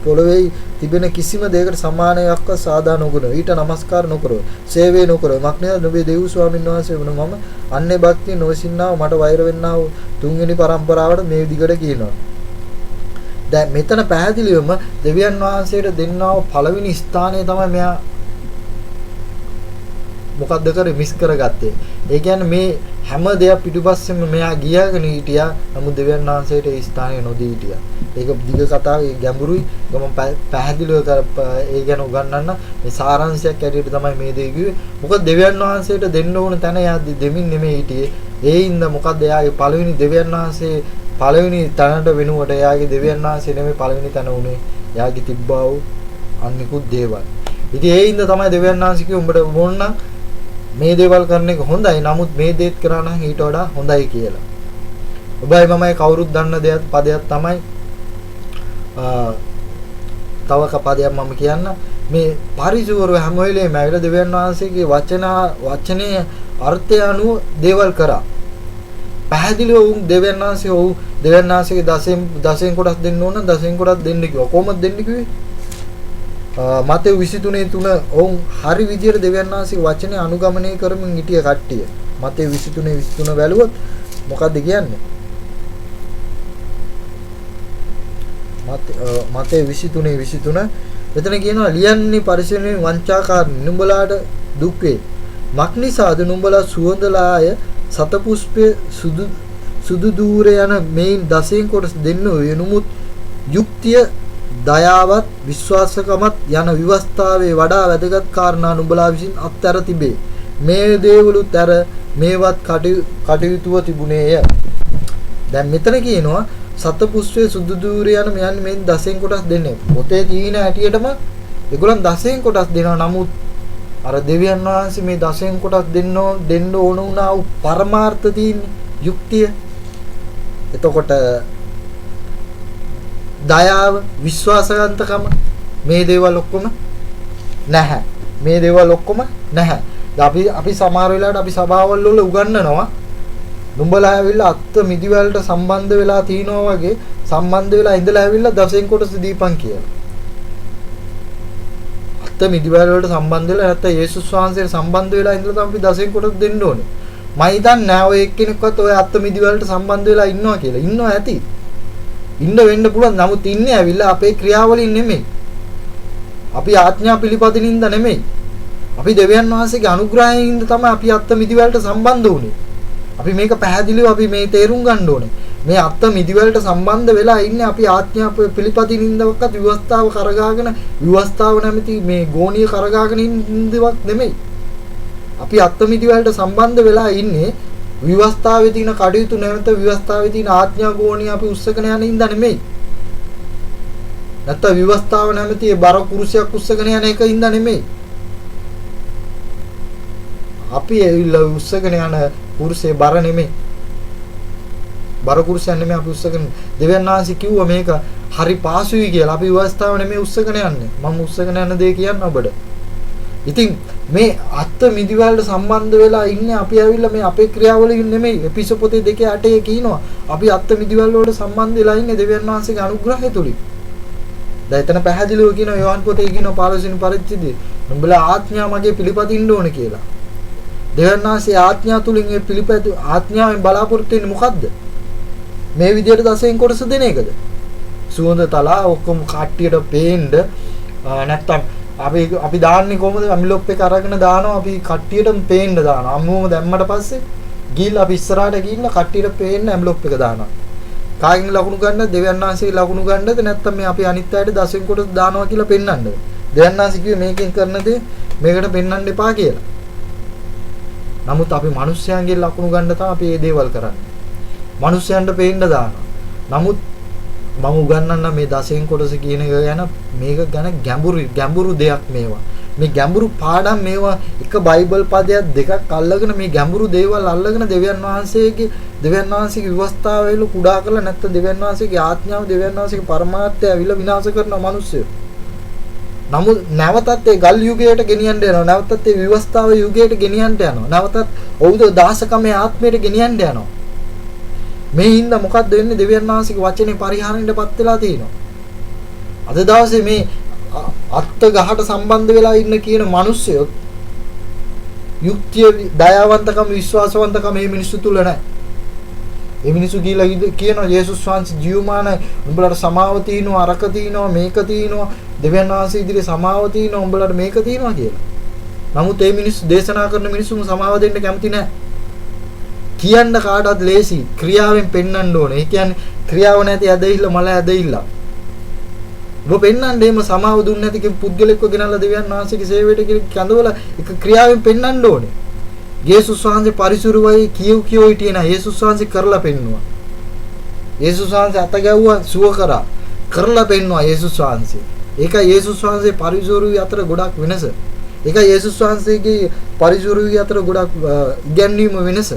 පොළොවේ තිබෙන කිසිම දෙයකට සමානයක්වත් සාදා නොකර ඊට නමස්කාර නොකර සේවය නොකර මක්නිය නුඹේ දෙව් ස්වාමින් වහන්සේ වුණ මම අන්නේ භක්තිය නොසින්නාව මට වෛර වෙන්නා වූ තුන්වෙනි පරම්පරාවට මේ දිගට කියනවා. දැන් මෙතන පැහැදිලිවම දෙවියන් වහන්සේට දෙන්නා වූ පළවෙනි ස්ථානය තමයි මෙයා මොකද්ද කරේ මිස් කරගත්තේ. ඒ කියන්නේ මේ හැම දෙයක් පිටුපස්සෙම මෙයා ගියාගෙන හිටියා. නමුත් දෙවියන් වහන්සේට ඒ ස්ථානය නොදී හිටියා. ඒක දිග කතාවේ ගැඹුරුයි. මම පැහැදිලිව ඒ ගැන උගන්වන්න මේ සාරාංශයක් ඇටියට තමයි මේ දේ කිව්වේ. මොකද දෙවියන් වහන්සේට දෙන්න ඕන තැන එයා දෙමින් නෙමෙයි හිටියේ. ඒ හින්දා මොකද්ද එයාගේ පළවෙනි දෙවියන් වහන්සේ පළවෙනි තැනට වෙනුවට එයාගේ දෙවියන් වහන්සේ නෙමෙයි පළවෙනි තැන උනේ. එයාගේ තිබ්බා වූ අනිකුත් දේවල්. ඉතින් ඒ හින්දා තමයි දෙවියන් වහන්සේ කිව්ව උඹට ඕන නම් මේ දේවල් කරන එක හොඳයි. නමුත් මේ දේත් කරා නම් ඊට වඩා හොඳයි කියලා. ඔබයි මමයි කවුරුත් දන්න දෙයක් පදයක් තමයි තව කපදයක් මම කියන්න මේ පරිසරව හැම වෙලේම ඇවිල්ලා දෙවියන් වහන්සේගේ වචනේ අර්ථය අනුව දේවල් කරා. පැහැදිලිව වුන් දෙවියන් වහන්සේගේ දසෙන් කොටස් දෙන්න ඕන 10න් කොටස් දෙන්න කිව්වා. කොහොමද දෙන්න කිව්වේ? මතේ 23:3 ඔවුන් හරි විදියට දෙවියන් වහන්සේගේ වචනේ අනුගමනය කරමින් හිටිය කට්ටිය. මතේ 23:23 බැලුවොත් මොකද්ද කියන්නේ? මතේ 23:23 එතන කියනවා ලියන්නේ පරිසරයෙන් වංචාකාරී නුඹලාට දුක් වේ. මක්නිසාද නුඹලා සුවඳලාය සතපුෂ්පේ සුදු දූරේ යන මේන් 10න් කොටස් දෙන්න වෙනුමුත් යුක්තිය දයාවත් විශ්වාසකමත් යන විවස්ථාවේ වඩා වැදගත් කාරණා නුඹලා විසින් අත්හැර තිබේ. මේ දේවලුත් ඇර මේවත් කටයුතුව තිබුණේය. දැන් මෙතන කියනවා සතපුස්සේ සුදුදූරය යන මෙයන් මෙන් 10න් කොටස් දෙන්නේ. පොතේ තියෙන හැටියටම ඒගොල්ලන් 10න් කොටස් දෙනවා. නමුත් අර දෙවියන් වහන්සේ මේ 10න් කොටස් දෙන්න ඕන වුණා වූ පරමාර්ථ තියෙන යුක්තිය. එතකොට දයාව විශ්වාසවන්තකම මේ දේවල් ඔක්කොම නැහැ. මේ දේවල් ඔක්කොම නැහැ. අපි සමහර වෙලාවට අපි සභාවල් වල උගන්වනවා නුඹලා ඇවිල්ලා අත්ත මිදි වලට සම්බන්ධ වෙලා තිනවා වගේ සම්බන්ධ වෙලා ඉඳලා ඇවිල්ලා 10න් කොටස දීපන් කියලා. අත්ත මිදි වලට සම්බන්ධ වෙලා නැත්නම් යේසුස් වහන්සේට සම්බන්ධ වෙලා ඉඳලා තමයි අපි 10න් කොටස දෙන්න ඕනේ. මම හිතන්නේ නෑ ඔය එක්කෙනෙක්වත් ඔය අත්ත මිදි වලට සම්බන්ධ වෙලා ඉන්නවා කියලා. ඉන්නවා ඇති. ඉන්න වෙන්න පුළුවන්. නමුත් ඉන්නේ ඇවිල්ලා අපේ ක්‍රියාවලින් නෙමෙයි. අපි ආඥා පිළිපදිනින්ද නෙමෙයි. අපි දෙවියන් වහන්සේගේ අනුග්‍රහයෙන්ද තමයි අපි අත්ත මිදි වලට සම්බන්ධ වුනේ. අපි මේක පැහැදිලිව අපි මේ තේරුම් ගන්න ඕනේ. මේ අත්ත මිදි වලට සම්බන්ධ වෙලා ඉන්නේ අපි ආඥා පිළිපදිනින්දවත් විවස්ථාව කරගාගෙන විවස්ථාව නැමැති මේ ගෝණිය කරගාගෙන ඉන්නවත් නෙමෙයි. අපි අත්ත මිදි වලට සම්බන්ධ වෙලා ඉන්නේ විවස්ථාවේ තියෙන කටයුතු නැවත විවස්ථාවේ තියෙන ආඥා ගෝණිය අපි උස්සගෙන යන ඉඳ නෙමෙයි. නැත්නම් විවස්ථාව නැමැති බර කුරුසයක් උස්සගෙන යන එක ඉඳ නෙමෙයි. අපි ඇවිල්ලා උස්සගෙන යන කුරුසේ බර නෙමෙයි. බර කුරුසයක් නෙමෙයි අපි උස්සගෙන. දෙවියන් වහන්සේ කිව්වා මේක හරි පාසුයි කියලා. අපි විවස්ථාව නෙමෙයි උස්සගෙන යන්නේ. මම උස්සගෙන යන දේ කියන්න ඔබට. ඉතින් මේ අත්ත මිදි වලට සම්බන්ධ වෙලා ඉන්නේ අපි ඇවිල්ලා මේ අපේ ක්‍රියාවලින් නෙමෙයි. එපිසෝ පොතේ 2:8 කියනවා අපි අත්ත මිදි වලට සම්බන්ධ වෙලා ඉන්නේ දෙවියන් වහන්සේගේ අනුග්‍රහය තුලින්. දැන් එතන පැහැදිලිව කියනවා යෝහන් පොතේ කියනවා 15 වෙනි පරිච්ඡේදයේ නුඹලා ආඥා මගේ පිළිපදින්න ඕනේ කියලා. දෙවියන් වහන්සේ ආඥා තුලින් මේ පිළිපැද ආඥාවෙන් බලාපොරොත්තු වෙන්නේ මොකද්ද? මේ විදියට 10න් කොටස දෙන එකද? සුවඳ තලා ඔක්කොම කට්ටියට පේන්න නැත්තම් අපි දාන්නේ කොහොමද? ඇන්වලොප් එක අරගෙන දානවා අපි කට්ටියටම පේන්න දානවා. අම්මුවම දැම්මට පස්සේ ගිහිල්ලා අපි ඉස්සරහට ගිහිල්ලා කට්ටියට පේන්න ඇන්වලොප් එක දානවා. කාගෙන් ලකුණු ගන්නද? දෙවියන් වහන්සේ ලකුණු ගන්නද? නැත්තම් මේ අපි අනිත් අයට 10න් කොටස දානවා කියලා පෙන්වන්නද? දෙවියන් වහන්සේ කිව්වේ මේකෙන් කරන දේ මේකට පෙන්වන්න එපා කියලා. නමුත් අපි මිනිස්යන්ගේ ලකුණු ගන්න තමයි අපි මේ දේවල් කරන්නේ. මිනිස්යන්ට පේන්න දානවා. නමුත් මම උගන්වන්න මේ 10න් කොටස කියන එක ගැන මේක ගැන ගැඹුරු දෙයක් මේවා. මේ ගැඹුරු පාඩම් මේවා එක බයිබල් පදයක් දෙකක් අල්ලගෙන මේ ගැඹුරු දේවල් අල්ලගෙන දෙවියන් වහන්සේගේ විවස්ථාවල කුඩා කරලා නැත්නම් දෙවියන් වහන්සේගේ ආඥාව දෙවියන් වහන්සේගේ පරමාර්ථය අවිල විනාශ කරන මිනිස්සු. නමුත් නැවතත් ඒ ගල් යුගයට ගෙනියන්න යනවා. නැවතත් ඒ විවස්ථාව යුගයට ගෙනියන්න යනවා. නැවතත් ඔවුද දාසකමේ ආත්මයට ගෙනියන්න යනවා. මේ හින්දා මොකද්ද වෙන්නේ? දෙවියන් වහන්සේගේ වචනේ පරිහරණයටපත් වෙලා තියෙනවා. අද දවසේ මේ අත්ත ගහට සම්බන්ධ වෙලා ඉන්න කියන මිනිස්සුયો යුක්තිය, දයාවන්තකම, විශ්වාසවන්තකම මේ මිනිස්සු තුල නැහැ. මේ මිනිස්සු කියලා කියනවා යේසුස් වහන්සේ ජීවමානයි, උඹලට සමාව තියෙනවා, අරක තියෙනවා, මේක තියෙනවා, දෙවියන් වහන්සේ ඉදිරියේ සමාව තියෙනවා, උඹලට මේක තියෙනවා කියලා. නමුත් මේ මිනිස්සු දේශනා කරන මිනිස්සුම සමාව දෙන්න කැමති නැහැ. කියන්න කාටවත් ලේසි, ක්‍රියාවෙන් පෙන්වන්න ඕනේ. ඒ කියන්නේ ක්‍රියාව නැති ඇදහිල්ල මල ඇදහිල්ල. ඔබ පෙන්වන්න එහෙම සමාව දුන්නේ නැති පුද්ගලෙක්ව ගෙනල්ලා දෙවියන් වහන්සේගේ සේවයට කැඳවලා එක ක්‍රියාවෙන් පෙන්වන්න ඕනේ. යේසුස් වහන්සේ පරිසුරුවයි කියෝ හිටියේ නෑ. යේසුස් වහන්සේ කරලා පෙන්නුවා. යේසුස් වහන්සේ අත ගැව්වා, සුව කරලා පෙන්නුවා යේසුස් වහන්සේ. ඒකයි යේසුස් වහන්සේ පරිසුරුවයි අතර ගොඩක් වෙනස. ඒකයි යේසුස් වහන්සේගේ පරිසුරුවයි අතර ගොඩක් ඉගැන්වීම වෙනස.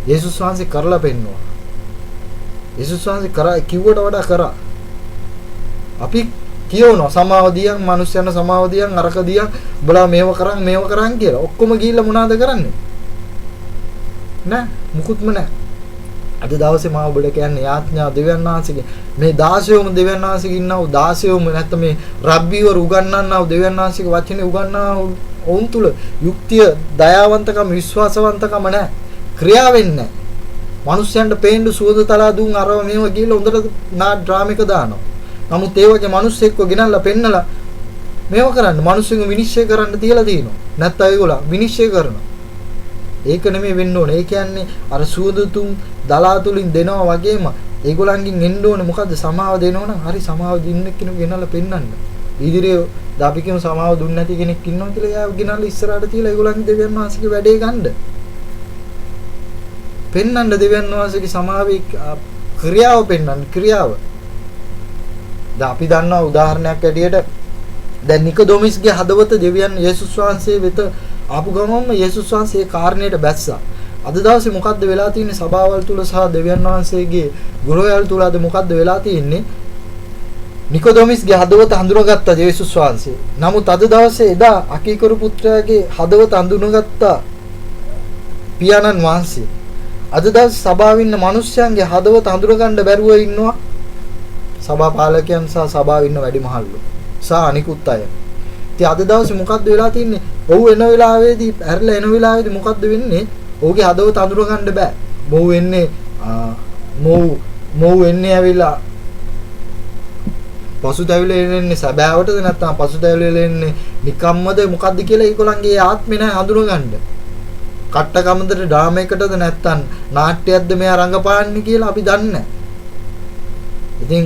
යේසුස් වහන්සේ කරලා පෙන්නුවා. යේසුස් වහන්සේ කිව්වට වඩා කරා. අපි කියවනවා සමාව දියන්, මිනිස්යන් සමාව දියන්, අරක දියන්, බලා මේව කරන් කියලා. ඔක්කොම ගිහිල්ලා මොනවද කරන්නේ? නෑ, මුකුත්ම නෑ. අද දවසේ මම ඔබට කියන්නේ ආඥා දෙවියන් වහන්සේගේ මේ 16ම දෙවියන් වහන්සේගේ ඉන්නව 16ම නැත්නම් මේ රබ්බිවරු උගන්වන්නව දෙවියන් වහන්සේගේ වචනේ උගන්වනව ඔවුන් තුල යුක්තිය, දයාවන්තකම, විශ්වාසවන්තකම නැහැ. ක්‍රියාවෙන්නේ නැහැ. මිනිස්යන්ට පේන්න සුවඳ තලා දුන් අරව මේව ගිහලා හොඳට ඩ්‍රාම එක දානවා. නමුත් ඒ වගේ මිනිස්සෙක්ව ගෙනල්ලා පෙන්නලා මේව කරන්න මිනිස්සුන්ව විනිශ්චය කරන්න තියලා තියෙනවා. නැත්නම් ඒගොල්ලෝ විනිශ්චය කරනවා. ඒක නෙමෙයි වෙන්න ඕනේ. ඒ කියන්නේ අර සුවඳ තුන් දලා තුලින් දෙනවා වගේම ඒගොල්ලන්ගෙන් එන්න ඕනේ මොකද්ද සමාව දෙනවනම් හරි සමාව දෙන්න කෙනෙක් ගෙනල්ලා පෙන්නන්න. ඉදිරියේ අපි කියමු සමාව දුන්නේ නැති කෙනෙක් ඉන්නවා කියලා එයා ගෙනල්ලා ඉස්සරහට තියලා ඒගොල්ලන්ගේ දෙවියන් වහන්සේගේ වැඩේ ගන්න. පෙන්නන්න දෙවියන් වහන්සේගේ සමාවේ ක්‍රියාව පෙන්නන්න ක්‍රියාව. දැන් අපි දන්නවා උදාහරණයක් ඇටියට දැන් නිකොදෙමස්ගේ හදවත දෙවියන් යේසුස් වහන්සේ වෙත ආපු ගමන්ම යේසුස් වහන්සේ ඒ කාරණයට බැස්සා. අද දවසේ මොකද්ද වෙලා තියෙන්නේ සභාවල් තුල සහ දෙවියන් වහන්සේගේ ගුරුවරයල් තුල අද මොකද්ද වෙලා තියෙන්නේ? නිකොදෙමස්ගේ හදවත හඳුනාගත්තා යේසුස් වහන්සේ. නමුත් අද දවසේ එදා අකීකරු පුත්‍රයාගේ හදවත හඳුනාගත්තා පියාණන් වහන්සේ. අද දවසේ සභාවේ ඉන්න මිනිස්යන්ගේ හදවත හඳුනගන්න බැරුව ඉන්නවා සභා පාලකයන් සහ සභාවේ ඉන්න වැඩිමහල්ලෝ සහ අනිකුත් අය. ඉතින් අද දවසේ මොකද්ද වෙලා තින්නේ? ඔව් එන වෙලාවේදී ඇරලා එන වෙලාවේදී මොකද්ද වෙන්නේ? ඔහුගේ හදවත හඳුනගන්න බෑ. මොහු එන්නේ මොහු එන්නේ ඇවිල්ලා පසුතැවිලි එන්නේ සබෑවටද නැත්නම් පසුතැවිලි එන්නේ නිකම්මද මොකද්ද කියලා ඒගොල්ලන්ගේ ආත්මේ නැහැ හඳුනගන්න. කට්ටකමද ඩ්‍රාමා එකටද නැත්නම් නාට්‍යයක්ද මෙයා රංගපාන්නේ කියලා අපි දන්නේ නැහැ. ඉතින්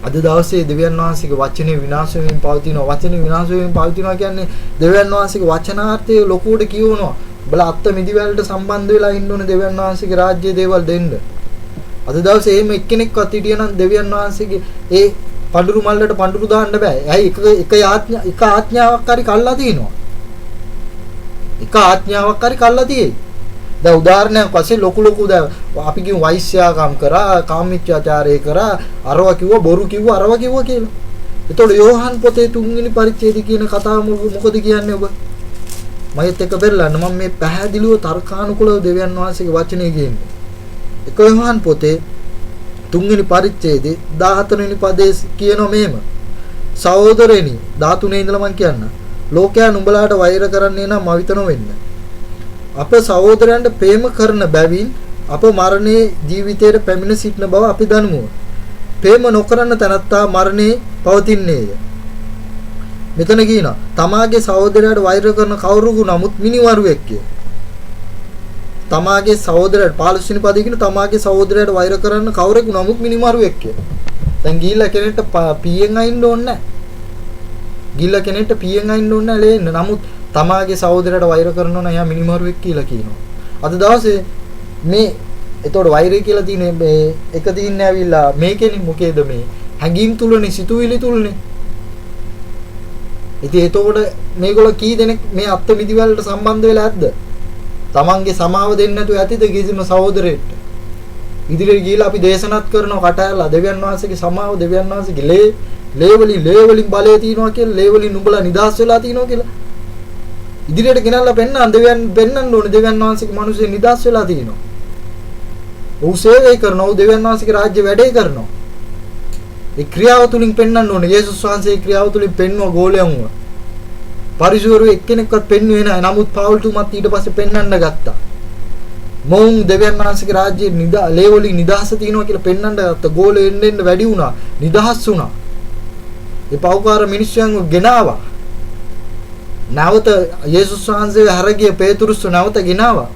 අද දවසේ දෙවියන් වහන්සේගේ වචනේ විනාශ වෙමින් පවතිනවා. වචනේ විනාශ වෙමින් පවතිනවා කියන්නේ දෙවියන් වහන්සේගේ වචනාර්ථය ලොකුවට කියවනවා. බලා අත්ත මිදිවලට සම්බන්ධ වෙලා ඉන්න ඕනේ දෙවියන් වහන්සේගේ රාජ්‍ය දේවල් දෙන්න. අද දවසේ එහෙම එක්කෙනෙක්වත් හිටියනම් දෙවියන් වහන්සේගේ ඒ පඳුරු මල්ලට පඳුරු දාන්න බෑ. ඇයි එක ආඥාවක් හරි කල්ලා තිනවා. එක ආඥාවක් හරි කල්ලා තියෙයි. දැන් උදාහරණයක් වශයෙන් ලොකු දැන් අපි කියමු වෛශ්‍යාකම් කරා, කාමීච්ඡාචාරය කරා, අරවා කිව්වා, බොරු කිව්වා, අරවා කිව්වා කියලා. එතකොට යෝහන් පොතේ 3 වෙනි පරිච්ඡේදය කියන කතාව මොකද කියන්නේ ඔබ? මයිත් එක පෙරලන්න මම මේ පැහැදිලිව තර්කානුකූලව දෙවියන් වහන්සේගේ වචනේ කියන්නේ. එක යෝහන් පොතේ 3 වෙනි පරිච්ඡේදයේ 14 වෙනි පදයේ කියනවා මෙහෙම. සහෝදරයනි 13 ඉඳලා මම කියන්න. ලෝකයා නුඹලාට වෛර කරන්නේ නම් මවිත නොවෙන්න. අප සහෝදරයන්ට ප්‍රේම කරන බැවින් අප මරණයේ ජීවිතයට පැමිණ සිටින බව අපි දනිමු. ප්‍රේම නොකරන තැනැත්තා මරණේ පවතින්නේය. මෙතන කියනවා තමාගේ සහෝදරයාට වෛර කරන කවුරුකු නමුත් මිනිවරුෙක්ය. තමාගේ සහෝදරයාට 15 වෙනි පදේ කියන තමාගේ සහෝදරයාට වෛර කරන කවුරෙකු නමුත් මිනිවරුෙක්ය. දැන් ගිහිල්ලා කෙනෙක්ට පීයෙන් අයින්න ඕනේ නැහැ. ගිහිල්ලා කෙනෙක්ට පීයෙන් අයින්න ඕනේ නැහැ ලේන්න. නමුත් තමාගේ සහෝදරයාට වෛර කරනවා නම් එයා මිනිමරුවෙක් කියලා කියනවා. අද දවසේ මේ එතකොට වෛරය කියලා තියෙන මේ එක දින්නේ ඇවිල්ලා මේකෙනි මොකේද මේ හැඟීම් තුලනේ සිතුවිලි තුලනේ. ඉතින් එතකොට මේගොල්ලෝ කී දෙනෙක් මේ අත්ත මිදිවලට සම්බන්ධ වෙලා ඇද්ද? තමන්ගේ සමාව දෙන්නේ නැතුව ඇතිද කිසිම සහෝදරයෙක්ට? ඉදිරියට ගිහිලා අපි දේශනාත් කරනවා කටහැරලා දෙවියන් වහන්සේගේ සමාව දෙවියන් වහන්සේගේ ලේ වලින් බලය තියනවා කියලා ලේ වලින් නුඹලා නිදහස් වෙලා තියනවා කියලා. ඉදිරියට ගෙනල්ලා පෙන්නන්න ඕනේ දෙවියන් වහන්සේගේ මිනිස්සු නිදහස් වෙලා තිනවා. ඔව් සේවය කරනවා. ඔව් දෙවියන් වහන්සේගේ රාජ්‍ය වැඩේ කරනවා. ඒ ක්‍රියාව තුලින් පෙන්වන්න ඕනේ. යේසුස් වහන්සේ ක්‍රියාව තුලින් පෙන්වුවා ගෝලයන්ව. පරිසවරු එක්කෙනෙක්වත් පෙන්වුවේ නැහැ. නමුත් පාවුල් තුමත් ඊට පස්සේ පෙන්වන්න ගත්තා. මොවුන් දෙවියන් වහන්සේගේ රාජ්‍යයේ ලේ වලින් නිදහස තියනවා කියලා පෙන්වන්න ගත්තා. ගෝලෙ එන්න වැඩි වුණා. නිදහස් වුණා. ඒ පෞකාර මිනිස්යන්ව ගෙනාවා. නැවත යේසුස් වහන්සේ හැරගිය පේතුරුස් නැවත ගෙනාවා.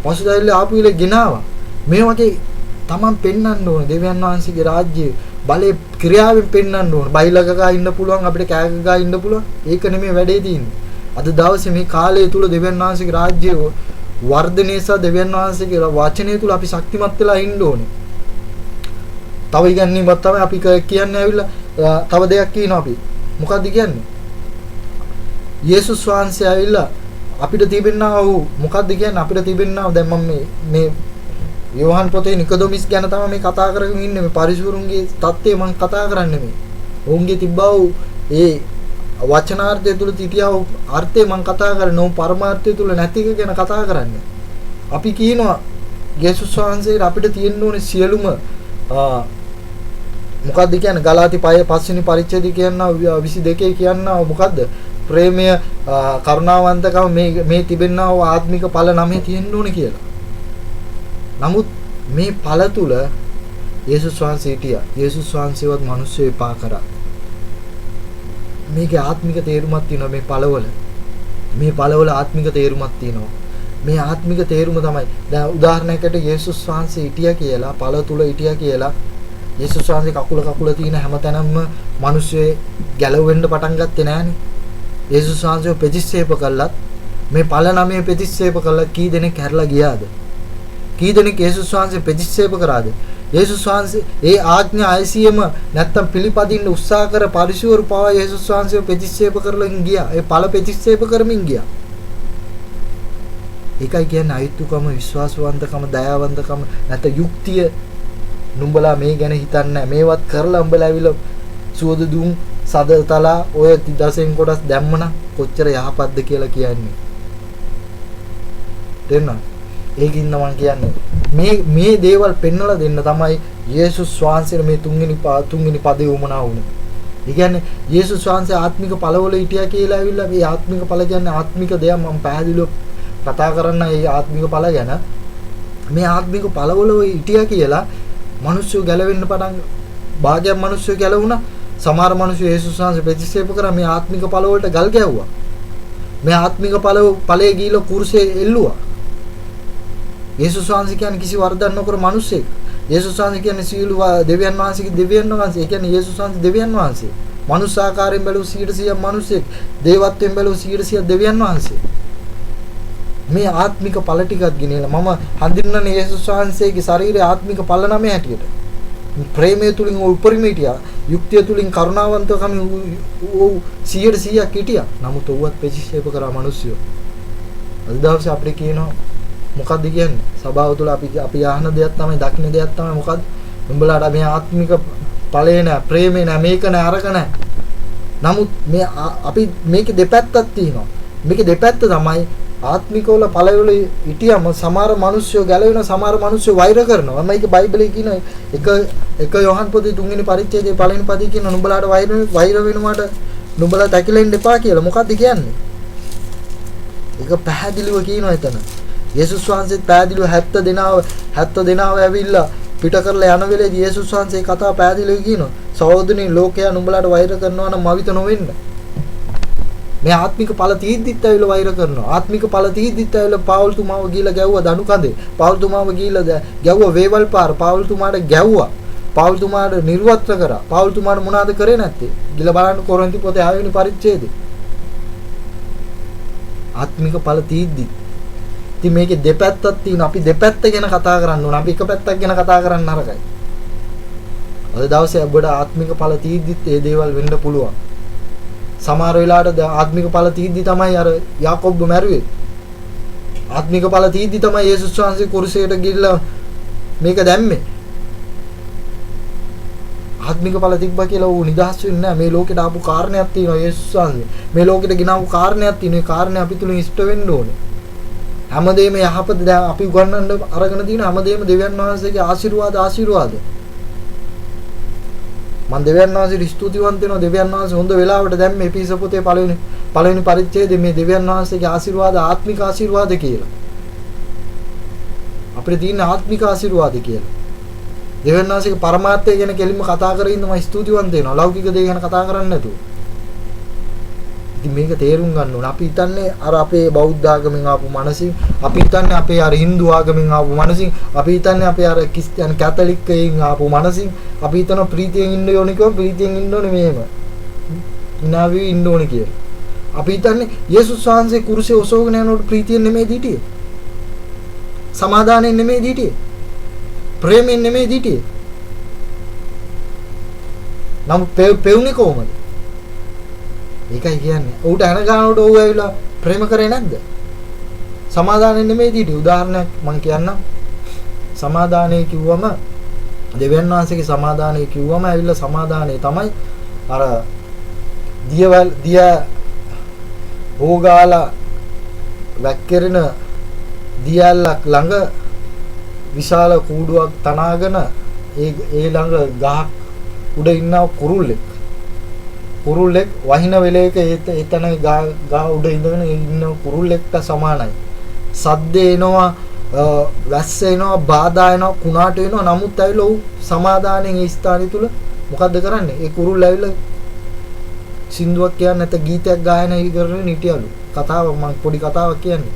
පසුදැවිලි ආපු විල ගෙනාවා. මේ වගේ තමන් පෙන්වන්න ඕනේ දෙවියන් වහන්සේගේ රාජ්‍යයේ බලේ ක්‍රියාවෙන් පෙන්වන්න ඕනේ. බයිලකගා ඉන්න පුළුවන් අපිට කෑගගා ඉන්න පුළුවන්. ඒක නෙමෙයි වැඩේ තියෙන්නේ. අද දවසේ මේ කාලය තුල දෙවියන් වහන්සේගේ රාජ්‍යයේ වර්ධනය සහ දෙවියන් වහන්සේගේ වචනය තුල අපි ශක්තිමත් වෙලා ඉන්න ඕනේ. තව ඉගැන්වීමක් තමයි අපි කියන්නේ ඇවිල්ලා තව දෙයක් කියනවා අපි. මොකක්ද කියන්නේ? යේසුස් වහන්සේ ඇවිල්ලා අපිට තිබෙනා වූ මොකක්ද කියන්නේ අපිට තිබෙනා දැන් මම මේ යෝහන් පොතේ නිකොදෙමස් ගැන තමයි මේ කතා කරගෙන ඉන්නේ. මේ පරිසුරුන්ගේ தත්ත්වය මම කතා කරන්නේ මේ. ඔවුන්ගේ තිබ්බා වූ ඒ වචනාර්ථය තුල තිතියා වූ අර්ථය මම කතා කරන්නේ. ඔවුන් පරමාර්ථය තුල නැති එක ගැන කතා කරන්නේ. අපි කියනවා යේසුස් වහන්සේ අපිට තියෙන්න ඕනේ සියලුම මොකක්ද කියන්නේ ගලාති 5 වෙනි පරිච්ඡේදය කියනවා 22 කියනවා මොකද්ද ප්‍රේමය කරුණාවන්තකම මේ තිබෙනා වූ ආත්මික ඵල 9 තියෙන්න ඕනේ කියලා. නමුත් මේ ඵල තුල යේසුස් වහන්සේ හිටියා. යේසුස් වහන්සේවත් මිනිස්සු එපා කරා. මේකේ ආත්මික තේරුමක් තියෙනවා මේ ඵලවල. මේ ඵලවල ආත්මික තේරුමක් තියෙනවා. මේ ආත්මික තේරුම තමයි. දැන් උදාහරණයකට යේසුස් වහන්සේ හිටියා කියලා, ඵල තුල හිටියා කියලා යේසුස් වහන්සේ කකුල තියෙන හැමතැනම මිනිස්සු ගැලවෙන්න පටන් ගත්තේ නෑනේ. යේසුස් වහන්සේ ප්‍රතික්ෂේප කළත් මේ ඵල නමේ ප්‍රතික්ෂේප කළත් කී දෙනෙක් හැරලා ගියාද? කී දෙනෙක් යේසුස් වහන්සේ ප්‍රතික්ෂේප කරාද? යේසුස් වහන්සේ ඒ ආඥා 600ම නැත්තම් පිළිපදින්න උත්සාහ කර පරිශුවරු පවා යේසුස් වහන්සේව ප්‍රතික්ෂේප කරලා ගියා. ඒ ඵල ප්‍රතික්ෂේප කරමින් ගියා. ඒකයි කියන්නේ අයිතුකම, විශ්වාසවන්තකම, දයාවන්තකම නැත්නම් යුක්තිය. නුඹලා මේ ගැන හිතන්නේ නැහැ. මේවත් කරලා උඹලා ඇවිල්ලා සුවද දුම් සදතලා ඔය 10න් කොටස් දැම්මනම් කොච්චර යහපත්ද කියලා කියන්නේ. දෙන්නා. ඒකින්ද මම කියන්නේ මේ දේවල් පෙන්වලා දෙන්න තමයි යේසුස් වහන්සේ මේ තුන්වෙනි පදේ උමනා වුනේ. ඒ කියන්නේ යේසුස් වහන්සේ ආත්මික ඵලවල හිටියා කියලා ඇවිල්ලා මේ ආත්මික ඵල කියන්නේ ආත්මික දෙයක් මම පැහැදිලිව කතා කරන්න මේ ආත්මික ඵල ගැන. මේ ආත්මික ඵලවල හිටියා කියලා මිනිස්සු ගැලවෙන්න පටන් භාගයක් මිනිස්සු ගැලවුණා. සමහර මිනිස්සු යේසුස් වහන්සේ ප්‍රතික්ෂේප කරා මේ ආත්මික ඵල වලට ගල් ගැව්වා. මේ ආත්මික ඵලයේ ගිහිල්ලා කුරුසේ එල්ලුවා. යේසුස් වහන්සේ කියන්නේ කිසි වරදක් නොකර මිනිස්සෙක්. යේසුස් වහන්සේ කියන්නේ සීල දෙවියන් වහන්සේගේ දෙවියන් වහන්සේ. ඒ කියන්නේ යේසුස් වහන්සේ දෙවියන් වහන්සේ. මනුස්ස ආකාරයෙන් බැලුව 100% මිනිස්සෙක්. දේවත්වයෙන් බැලුව 100% දෙවියන් වහන්සේ. මේ ආත්මික ඵල ටිකක් ගෙනලා මම හඳුන්වන්නේ යේසුස් වහන්සේගේ ශරීරයේ ආත්මික ඵල නමය හැටියට. ප්‍රේමය තුලින් උපරිම හිටියා. යුක්තිය තුලින් කරුණාවන්තකම 100%ක් හිටියා. නමුත් ඔව්වත් ප්‍රතික්ෂේප කරා මිනිස්සු. අද දවසේ අපිට කියනවා මොකද්ද කියන්නේ? සබාව තුළ අපි ආහන දෙයක් තමයි, දකින්න දෙයක් තමයි මොකද්ද? උඹලාට මේ ආත්මික ඵලේ නැහැ, ප්‍රේමේ නැහැ, මේක නැහැ, අරක නැහැ. නමුත් මේ අපි මේකේ දෙපැත්තක් තියෙනවා. මේකේ දෙපැත්ත තමයි ආත්මිකවල ඵලවල හිටියම සමහර මිනිස්සු ගැලවෙන, සමහර මිනිස්සු වෛර කරනවා. මේක බයිබලයේ කියන එක යෝහන් පොතේ 3 වෙනි පරිච්ඡේදයේ පළවෙනි පදේ කියන නුඹලාට වෛර වෙනවාට නුඹලා තැකිලෙන්න එපා කියලා. මොකද්ද කියන්නේ? ඒක පැහැදිලිව කියනවා එතන. යේසුස් වහන්සේ පැහැදිලිව 70 දෙනාව ඇවිල්ලා පිට කරලා යන වෙලේදී යේසුස් වහන්සේ කතාව පැහැදිලිව කියනවා. සහෝදරනි, ලෝකයා නුඹලාට වෛර කරනවා නම් මවිත නොවෙන්න. මේ ආත්මික ඵල තීද්දිත් ඇවිල්ලා වෛර කරනවා. ආත්මික ඵල තීද්දිත් ඇවිල්ලා පාවුල්තුමාව ගිහිල්ලා ගැව්වා දණු කඳේ. පාවුල්තුමාව ගිහිල්ලා ගැව්වා වේවල් පාර. පාවුල්තුමාට ගැව්වා. පාවුල්තුමාට නිර්වත්‍ර කරා. පාවුල්තුමාට මොනවද කරේ නැත්තේ? ගිහලා බලන්න කොරින්ති පොතේ 6 වෙනි පරිච්ඡේදේ. ආත්මික ඵල තීද්දිත් ඉතින් මේකේ දෙපැත්තක් තියෙනවා. අපි දෙපැත්ත ගැන කතා කරන්න ඕන. අපි එක පැත්තක් ගැන කතා කරන්න නරකයි. අද දවසේ ඔබට ආත්මික ඵල තීද්දිත් මේ දේවල් වෙන්න පුළුවන්. සමහර වෙලාවට ආත්මික ඵල තීද්දි තමයි අර යාකොබ්ව මැරුවේ. ආත්මික ඵල තීද්දි තමයි යේසුස් වහන්සේ කුරුසයට ගිහිල්ලා මේක දැම්මේ. ආත්මික ඵල තිබ්බා කියලා ඌ නිදහස් වෙන්නේ නැහැ. මේ ලෝකෙට ආපු කාරණයක් තියෙනවා යේසුස් වහන්සේ. මේ ලෝකෙට ගෙනාවු කාරණයක් තියෙනවා. ඒ කාරණේ අපි තුලින් ඉෂ්ට වෙන්න ඕනේ. හැමදේම යහපත දැන් අපි උගන්වන්න අරගෙන තියෙන හැමදේම දෙවියන් වහන්සේගේ ආශිර්වාද. මම දෙවියන් වහන්සේට ස්තුතිවන්ත වෙනවා. දෙවියන් වහන්සේ හොඳ වෙලාවට දැන් මේ පිස පොතේ පළවෙනි පරිච්ඡේදයේ මේ දෙවියන් වහන්සේගේ ආශිර්වාද ආත්මික ආශිර්වාද කියලා. අපිට තියෙන ආත්මික ආශිර්වාද කියලා. දෙවියන් වහන්සේගේ පරමාර්ථය ගැන කෙලින්ම කතා කරගෙන ඉන්න මම ස්තුතිවන්ත වෙනවා. ලෞකික දේ ගැන කතා කරන්නේ නැතුව. ඉතින් මේක තේරුම් ගන්න ඕන. අපි හිතන්නේ අර අපේ බෞද්ධ ආගමෙන් ආපු මනසින්, අපි හිතන්නේ අපේ අර Hindu ආගමෙන් ආපු මනසින්, අපි හිතන්නේ අපේ අර ක්‍රිස්තියානි කැතලික්කයෙන් ආපු මනසින්, අපි හිතන ප්‍රීතියෙන් ඉන්න ඕනේ කිව්වොත් ප්‍රීතියෙන් ඉන්න ඕනේ මෙහෙම. ඉනාවි ඉන්න ඕනේ කියලා. අපි හිතන්නේ යේසුස් වහන්සේ කුරුසේ ඔසවගෙන යනකොට ප්‍රීතියෙන් නෙමෙයි හිටියේ. සමාදානෙන් නෙමෙයි හිටියේ. ප්‍රේමයෙන් නෙමෙයි හිටියේ. නම් පෙවුනේ කොහමද? ඒකයි කියන්නේ. ඌට අන ගන්නකොට ඌ ඇවිල්ලා ප්‍රේම කරේ නැද්ද? සමාදානෙන් නෙමෙයි හිටියේ. උදාහරණයක් මම කියන්නම්. සමාදානය කිව්වම දෙවියන් වහන්සේගේ සමාදානය කිව්වම ඇවිල්ලා සමාදානය තමයි අර දිය භෝගාලා වැක්කිරෙන දියල්ලක් ළඟ විශාල කූඩුවක් තනාගෙන ඒ ළඟ ගහක් උඩ ඉන්නව කුරුල්ලෙක් වහින වෙලේක එතන ගහ උඩ ඉඳගෙන ඉන්න කුරුල්ලෙක්ට සමානයි. සද්ද එනවා, වැස්ස එනවා, බාධා එනවා, කුණාට එනවා. නමුත් ඇවිල්ලා ඌ සමාදානෙන් ඒ ස්ථානය තුල මොකද්ද කරන්නේ? ඒ කුරුල්ල ඇවිල්ලා සින්දුවක් කියන්නේ නැත්නම් ගීතයක් ගායනා කරගෙන හිටියලු. කතාවක් මම පොඩි කතාවක් කියන්නේ.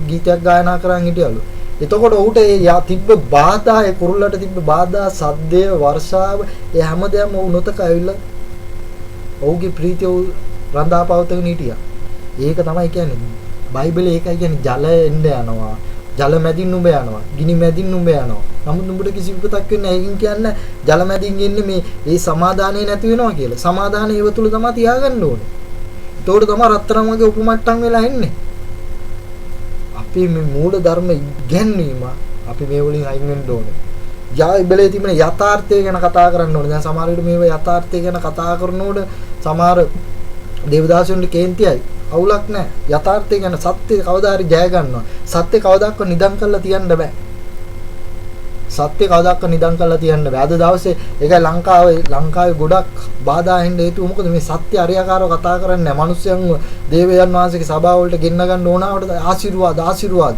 ගීතයක් ගායනා කරන් හිටියලු. එතකොට ඌට ඒ තිබ්බ බාධා, ඒ කුරුල්ලට තිබ්බ බාධා, සද්දය, වර්ෂාව, ඒ හැමදේම ඌ නොතක ඇවිල්ලා ඔහුගේ ප්‍රීතිය රඳාපවතගෙන හිටියා. ඒක තමයි කියන්නේ බයිබලයේ ඒකයි කියන්නේ ජල එන්න යනවා. ජල මැදින් නුඹ යනවා. ගිනි මැදින් නුඹ යනවා. නමුත් නුඹට කිසි විපතක් වෙන්නේ නැහැ. ඒකින් කියන්නේ ජල මැදින් ඉන්නේ මේ ඒ සමාදානය නැති වෙනවා කියලා. සමාදානය ඒව තුල තමයි තියාගන්න ඕනේ. ඒතකොට තමයි රත්තරන් වගේ උපමට්ටම් වෙලා එන්නේ. අපි මේ මූල ධර්ම ඉගෙනීම අපි මේ වලින් අයින් වෙන්න ඕනේ. බයිබලයේ තිබෙන යථාර්ථය ගැන කතා කරන්න ඕනේ. දැන් සමහර විට මේව යථාර්ථය ගැන කතා කරනකොට සමහර දේවදාසයන්ට කේන්තියයි. අවුලක් නැහැ. යථාර්ථය ගැන සත්‍ය කවදා හරි ජය ගන්නවා. සත්‍ය කවදාවත් නිදන් කරලා තියන්න බෑ. සත්‍ය කවදාවත් නිදන් කරලා තියන්න බෑ. අද දවසේ ඒකයි ලංකාවේ ගොඩක් බාධා හින්දා හේතුව මොකද මේ සත්‍ය අරියාකාරව කතා කරන්නේ නැහැ. මිනිස්යන්ව දේවයන් වහන්සේගේ සභාව වලට ගෙන්න ගන්න ඕනාවට ආශිර්වාද.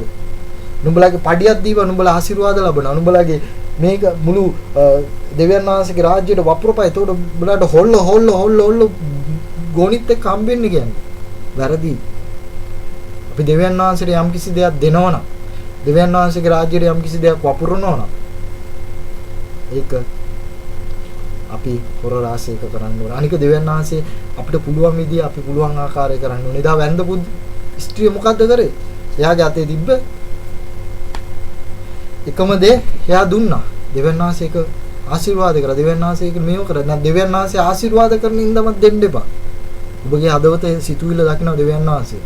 නුඹලාගේ පඩියක් දීවා නුඹලා ආශිර්වාද ලබනවා. නුඹලාගේ මේක මුළු දෙවියන් වහන්සේගේ රාජ්‍යයට වපුරපයි. ඒකට නුඹලාට හොල්ල ගෝනිත් එක්ක හම්බෙන්නේ කියන්නේ. වැරදි. අපි දෙවියන් වහන්සේට යම් කිසි දෙයක් දෙනවා නම්, දෙවියන් වහන්සේගේ රාජ්‍යයට යම් කිසි දෙයක් වපුරනවා නම්, ඒක අපි හොර රාශියක කරන්න ඕන. අනික දෙවියන් වහන්සේ අපිට පුළුවන් විදිය අපි පුළුවන් ආකාරය කරන්න ඕනේ. එදා වැන්දපු ස්ත්‍රිය මොකද්ද කරේ? එයාගේ අතේ තිබ්බ එකම දේ එයා දුන්නා. දෙවියන් වහන්සේ ඒක ආශිර්වාද කරා. දෙවියන් වහන්සේ ඒක මේව කරා. නැත්නම් දෙවියන් වහන්සේ ආශිර්වාද කරන ඉඳම දෙන්න එපා. ඔබගේ හදවතේ සිතුවිල්ල දකින්න දෙවියන් වහන්සේ.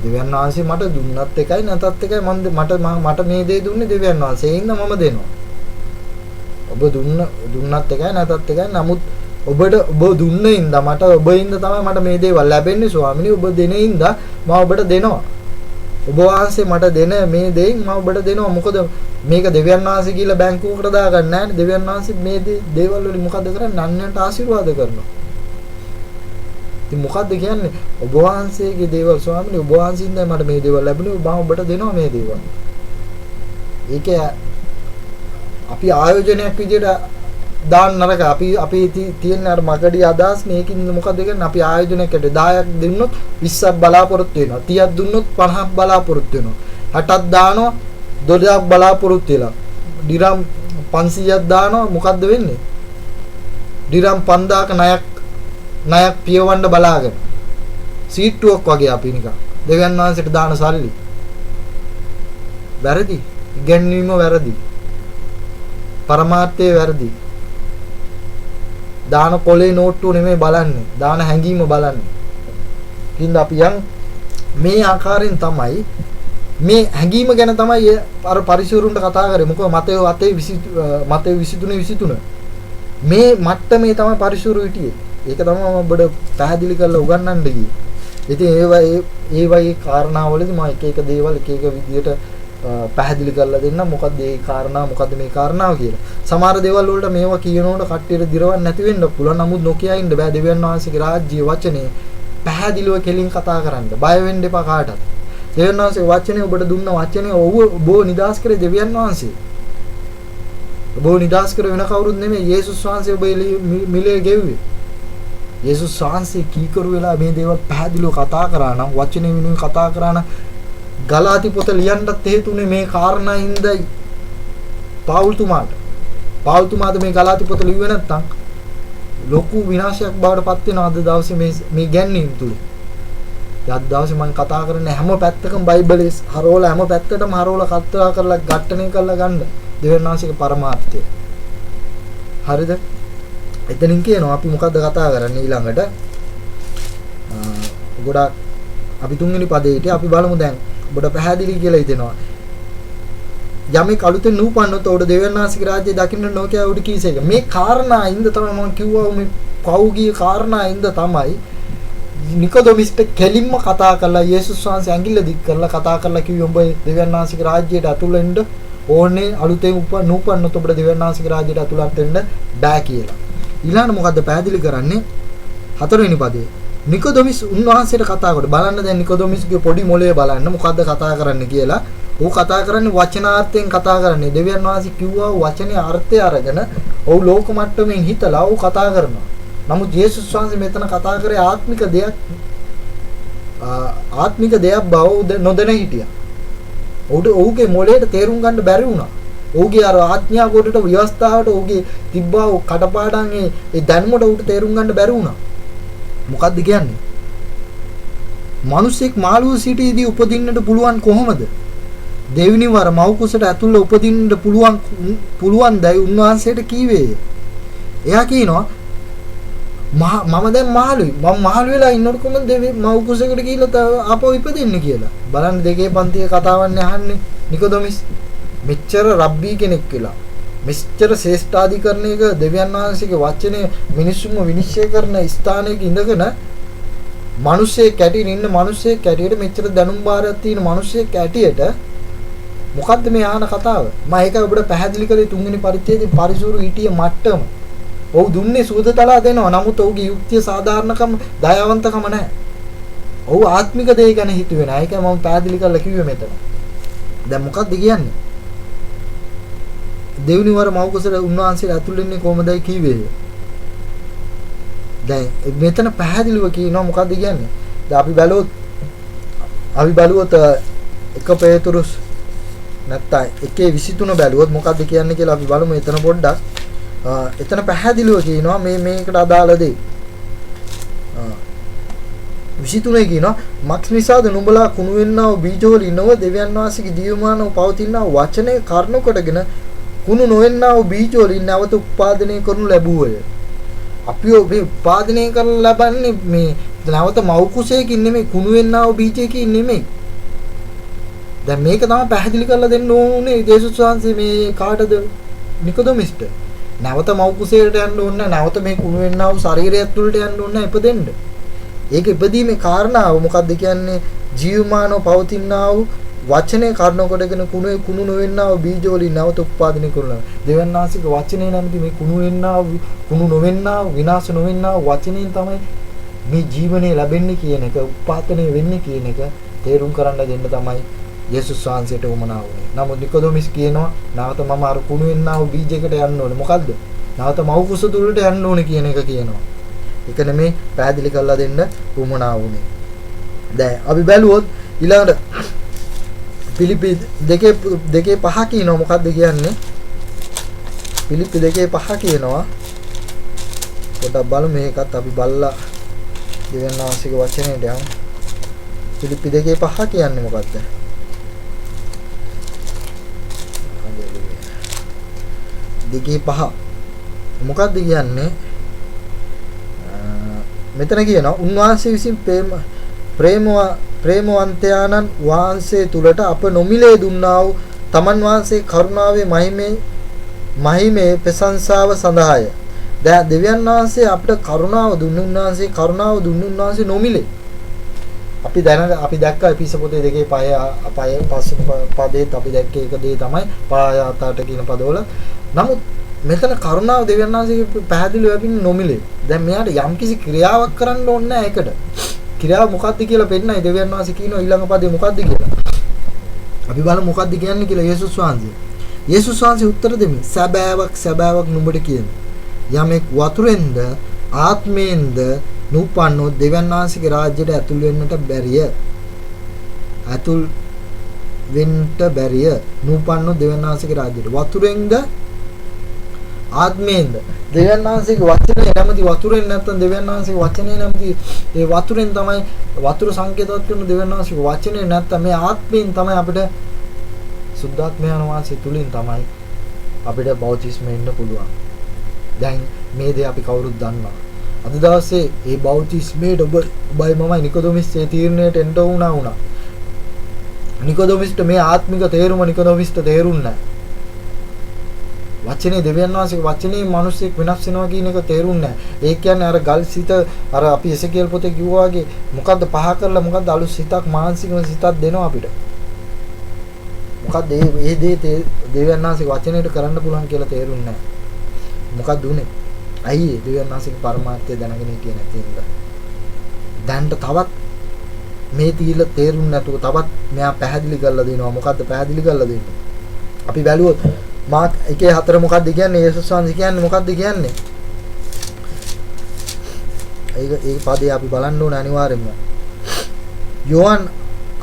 දෙවියන් වහන්සේ මට දුන්නත් එකයි නැතත් එකයි මට මේ දේ දුන්නේ දෙවියන් වහන්සේ. ඒ හින්දා මම දෙනවා. ඔබ දුන්නත් එකයි නැතත් එකයි. නමුත් ඔබ දුන්න ඉඳා මට ඔබ ඉඳා තමයි මට මේ දේවල් ලැබෙන්නේ ස්වාමිනේ. ඔබ දෙන ඉඳා මම ඔබට දෙනවා. ඔබ වහන්සේ මට දෙන මේ දෙයින් මම ඔබට දෙනවා. මොකද මේක දෙවියන් වහන්සේ කියලා බැංකුවකට දාගන්න නැහැ. දෙවියන් වහන්සේ මේ දේවල් වලින් මොකද කරන්නේ? අන්‍යයන්ට ආශිර්වාද කරනවා. ඉතින් මොකද්ද කියන්නේ? ඔබ වහන්සේගේ දේවල් ස්වාමීනි, ඔබ වහන්සින්ද මට මේ දේවල් ලැබුණේ. මම ඔබට දෙනවා මේ දේවල්. ඒක අපි ආයෝජනයක් විදියට දාන්න නරක. අපි තියෙන අර මගඩි අදහස් මේකින් මොකද කියන්නේ? අපි ආයෝජනයක් කරලා 10ක් දුන්නොත් 20ක් බලාපොරොත්තු වෙනවා. 30ක් දුන්නොත් 50ක් බලාපොරොත්තු වෙනවා. 60ක් දානවා 12ක් බලාපොරොත්තු වෙලා. ඩිරම් 500ක් දානවා මොකද්ද වෙන්නේ? ඩිරම් 5000ක ණයක් පියවන්න බලාගෙන සීට්ටුවක් වගේ අපි නිකන් දෙවියන් වහන්සේට දාන සල්ලි වැරදි. ඉගැන්වීම වැරදි. පරමාර්ථය වැරදි. දාන කොලේ නෝට්ටුව නෙමෙයි බලන්නේ. දාන හැංගීම බලන්නේ. කින්ද අපි යන් මේ ආකාරයෙන් තමයි මේ හැංගීම ගැන තමයි අර පරිශූරුන්ට කතා කරේ. මොකද මතේ 23 මේ මට්ටමේ තමයි පරිශූරු හිටියේ. ඒක තමයි මම ඔබට පැහැදිලි කරලා උගන්වන්න ගියේ. ඉතින් ඒ වගේ කාරණාවලදී මම එක දේවල් එක විදියට පැහැදිලි කරලා දෙන්න. මොකද්ද මේ කාරණා, මොකද්ද මේ කාරණාව කියලා. සමහර දේවල් වලට මේවා කියනකොට කට්ටියට දිරවන්න නැති වෙන්න පුළුවන්. නමුත් නොකිය ඉන්න බෑ. දෙවියන් වහන්සේගේ රාජ්‍ය වචනේ පැහැදිලිව කෙලින් කතා කරන්න. බය වෙන්න එපා කාටවත්. දෙවියන් වහන්සේ වචනේ ඔබට දුන්න වචනේ ඔබ නිදාස් කරේ දෙවියන් වහන්සේ. ඔබ නිදාස් කර වෙන කවුරුත් නෙමෙයි. යේසුස් වහන්සේ ඔබ මිලේ ගෙව්වේ. යේසුස් වහන්සේ කීකරු වෙලා මේ දේවල් පැහැදිලිව කතා කරා නම්, වචනේ වෙනුවෙන් කතා කරා නම්, ගලාති පොත ලියන්නත් හේතුනේ මේ කාරණා හින්දායි. පාවුල්තුමාද මේ ගලාති පොත ලිව්වේ නැත්නම් ලොකු විනාශයක් බවට පත් වෙනවා අද දවසේ මේ ගැන්වීම තුල. අද දවසේ මම කතා කරන්නේ හැම පැත්තකම බයිබලයේ හරවලා හැම පැත්තටම හරවලා කතා කරලා ඝට්ටණය කරලා ගන්න දෙවියන් වහන්සේගේ පරමාර්ථය. හරිද? එතනින් කියනවා අපි මොකද්ද කතා කරන්නේ ඊළඟට. ගොඩක් අපි තුන්වෙනි පදේ හිටියේ. අපි බලමු දැන් ඔබට පැහැදිලි කියලා හිතෙනවා. යමෙක් අලුතෙන් නූපන්නොත් උඩ දෙවියන් වහන්සේගේ රාජ්‍යය දකින්න නොකිය උඩ කීසෙක. මේ කාරණා ඉඳ තමයි මම කිව්වා මේ පෞගී කාරණා ඉඳ තමයි නිකොදෙමිස්ට කෙලින්ම කතා කරලා යේසුස් වහන්සේ ඇඟිල්ල දික් කරලා කතා කරලා කිව්වේ උඹ දෙවියන් වහන්සේගේ රාජ්‍යයට ඇතුල් වෙන්න ඕනේ. අලුතෙන් නූපන්නොත් ඔබට දෙවියන් වහන්සේගේ රාජ්‍යයට ඇතුළත් වෙන්න බෑ කියලා. ඊළඟ මොකද්ද පැහැදිලි කරන්නේ? 4 වෙනි පදේ. නිකොදෙමිස් උන්වහන්සේට කතා කරලා බලන්න. දැන් නිකොදෙමිස්ගේ පොඩි මොලේ බලන්න මොකද්ද කතා කරන්නේ කියලා. ਉਹ කතා කරන්නේ වචනාර්ථයෙන් කතා කරන්නේ. දෙවියන් වහන්සේ කිව්වා වචනේ අර්ථය අරගෙන ඔව් ලෝක මට්ටමින් හිතලා ඔව් කතා කරනවා. නමුත් යේසුස් වහන්සේ මෙතන කතා කරේ ආත්මික දෙයක්. ආත්මික දෙයක් බව නොදැන හිටියා. ඔහුගේ මොළයට තේරුම් ගන්න බැරි වුණා. ඔහුගේ අර ආඥා කොටට ව්‍යවස්ථාවට ඔහුගේ තිබ්බා කටපාඩම් ඒ දැනුමට ඔහුට තේරුම් ගන්න බැරි වුණා. මොකද්ද කියන්නේ? මිනිසෙක් මාළුව සිටීදී උපදින්නට පුළුවන් කොහොමද? දෙවෙනි වර මව් කුසට ඇතුළේ උපදින්නට පුළුවන් දැයි උන්වහන්සේට කීවේය. එයා කියනවා මම දැන් මාළුයි. මම මාළු වෙලා ඉන්නකොට කොහොමද මව් කුසකට ගිහිල්ලා ආපහු ඉපදෙන්නේ කියලා. බලන්න දෙකේ පන්තියේ කතාවන්නේ අහන්නේ නිකොදොමිස්. මෙච්චර රබ්බී කෙනෙක් වෙලා මෙච්චර ශ්‍රේෂ්ඨාධිකරණයක දෙවියන් වහන්සේගේ වචනේ මිනිස්සුන්ව විනිශ්චය කරන ස්ථානයක ඉඳගෙන මිනිස්සෙක් කැටියෙන් ඉන්න මිනිස්සෙක් කැටියට මෙච්චර දැනුම් බාරයක් තියෙන මිනිස්සෙක් කැටියට මොකද්ද මේ ආන කතාව? මම ඒක ඔබට පැහැදිලි කරේ තුන්වෙනි පරිච්ඡේදයේ පරිසුරු හිටිය මට්ටම. ඔව් දුන්නේ සූදතලා දෙනවා. නමුත් ඔහුගේ යුක්තිය සාධාරණකම දයාවන්තකම නැහැ. ඔහු ආත්මික දේ ගැන හිතුවේ නැහැ. ඒකයි මම පැහැදිලි කරලා කිව්වේ මෙතන. දැන් මොකද්ද කියන්නේ? දෙවෙනි වර මව් කුසට උන්වහන්සේලා ඇතුල් වෙන්නේ කොහොමදයි කිව්වේ? දැන් මෙතන පැහැදිලිව කියනවා මොකද්ද කියන්නේ? දැන් අපි බලුවොත් 1 පේතුරුස් නැත්නම් 1:23 බැලුවොත් මොකද්ද කියන්නේ කියලා අපි බලමු. එතන පොඩ්ඩක් එතන පැහැදිලිව කියනවා මේකට අදාළ දේ. 23 කියනවා මක්ස් නිසාද නුඹලා කුණු වෙන්නා වූ බීජවල ඉනව දෙවියන් වහන්සේගේ ජීවමානව පවතිනා වචනේ කර්ණ කොටගෙන කුණු නොවෙන්නා වූ බීජවලින් නැවත උත්පාදනය කරනු ලැබුවය. අපි ඔබේ උත්පාදනය කරලා ලබන්නේ මේ නැවත මව් කුසයකින් නෙමෙයි කුණු වෙන්නා වූ බීජයකින් නෙමෙයි. දැන් මේක තමයි පැහැදිලි කරලා දෙන්න ඕනේ යේසුස් වහන්සේ මේ කාටද? නිකොදෙමිස්ට. නැවත මව් කුසයට යන්න ඕනේ නැවත මේ කුණු වෙන්නා වූ ශරීරය ඇතුළට යන්න ඕනේ ඉපදෙන්න. ඒක ඉපදීමේ කාරණාව මොකක්ද කියන්නේ? ජීවමානව පවතිනා වූ වචනේ කර්ණ කොටගෙන කුණු නොවෙන්නා වූ බීජ වලින් නැවත උත්පාදනය කරනවා. දෙවියන් වහන්සේගේ වචනේ නැමැති මේ කුණු වෙන්නා වූ කුණු නොවෙන්නා වූ විනාශ නොවෙන්නා වූ වචනයෙන් තමයි මේ ජීවනය ලැබෙන්නේ කියන එක උත්පාදනය වෙන්නේ කියන එක තේරුම් කරන්න දෙන්න තමයි යේසුස් වහන්සේට උමනා වුණේ. නමුත් නිකොදෙමිස් කියනවා නැවත මම අර කුණු වෙන්නා වූ බීජයකට යන්න ඕනේ. මොකද්ද? නැවත මව් කුස තුලට යන්න ඕනේ කියන එක කියනවා. ඒක නෙමේ පැහැදිලි කරලා දෙන්න උමනා වුණේ. දැන් අපි බැලුවොත් ඊළඟට පිලිපි 2:5 කියනවා මොකද්ද කියන්නේ? පිලිපි 2:5 කියනවා. පොඩ්ඩක් බලමු මේකත් අපි බලලා දෙවියන් වහන්සේගේ වචනයට යමු. පිලිපි 2:5 කියන්නේ මොකද්ද? දෙකේ පහ මොකක්ද කියන්නේ? මෙතන කියනවා උන්වහන්සේ විසින් ප්‍රේමවන්තයාණන් වහන්සේ තුලට අප නොමිලේ දුන්නා වූ තමන් වහන්සේ කරුණාවේ මහිමේ ප්‍රශංසාව සඳහාය. දැන් දෙවියන් වහන්සේ අපිට කරුණාව දුන්නේ උන්වහන්සේ නොමිලේ. අපි දැක්කා එපිස පොතේ 2:5 පස්සේ පදේත් අපි දැක්කේ ඒක දේ තමයි පායාතට කියන පදවල. නමුත් මෙතන කරුණාව දෙවියන් වහන්සේගේ පැහැදිලිව වෙන්නේ නොමිලේ. දැන් මෙයාට යම්කිසි ක්‍රියාවක් කරන්න ඕනේ නැහැ ඒකට. ක්‍රියාව මොකද්ද කියලා පෙන්නයි දෙවියන් වහන්සේ කියනවා ඊළඟ පදේ මොකද්ද කියලා. අපි බලමු මොකද්ද කියන්නේ කියලා යේසුස් වහන්සේ. යේසුස් වහන්සේ උත්තර දෙමි. සැබෑවක් නුඹට කියන. යමෙක් වතුරෙන්ද ආත්මයෙන්ද නූපන්නොත් දෙවියන් වහන්සේගේ රාජ්‍යයට ඇතුල් වෙන්නට බැරිය. නූපන්නොත් දෙවියන් වහන්සේගේ රාජ්‍යයට වතුරෙන්ද ආත්මයෙන්ද දෙවියන් වහන්සේගේ වචනේ නැමැති වතුරෙන් නැත්නම් දෙවියන් වහන්සේගේ වචනේ නැමැති ඒ වතුරෙන් තමයි වතුර සංකේතවත් කරන දෙවියන් වහන්සේගේ වචනේ නැත්නම් මේ ආත්මයෙන් තමයි අපිට සුද්ධාත්මයන් වහන්සේ තුලින් තමයි අපිට බෞතිස්ම වෙන්න පුළුවන්. දැන් මේ දේ අපි කවුරුත් දන්නවා. අද දවසේ මේ බෞතිස්මේට ඔබයි මමයි නිකොදෙමිස් ඒ තීරණයට එන්න වුණා. නිකොදෙමිස්ට මේ ආත්මික තේරුම නිකොදෙමිස්ට තේරුන්නේ නැහැ. වචනේ දෙවියන් වහන්සේගේ වචනේ මිනිස්සෙක් වෙනස් වෙනවා කියන එක තේරුන්නේ නැහැ. ඒ කියන්නේ අර ගල් සිත අර අපි එසේකියල් පොතේ කිව්වා වගේ මොකද්ද පහ කරලා මොකද්ද අලුත් සිතක් මානසිකව සිතක් දෙනවා අපිට. මොකද්ද මේ දේ දෙවියන් වහන්සේගේ වචනේට කරන්න පුළුවන් කියලා තේරුන්නේ නැහැ. මොකද්ද උනේ? අයියේ දෙවියන් වහන්සේගේ පරමාර්ථය දැනගෙන හිටියේ නැති නිසා. දැන්ට තවත් මේ තීල තේරුම් නැතුව තවත් මෙයා පැහැදිලි කරලා දෙනවා. මොකද්ද පැහැදිලි කරලා දෙන්නේ? අපි බැලුවොත් මාක් 1:4 මොකද්ද කියන්නේ? යේසුස් වහන්සේ කියන්නේ මොකද්ද කියන්නේ? ඒ පදේ අපි බලන්න ඕනේ අනිවාර්යයෙන්ම. යෝහන්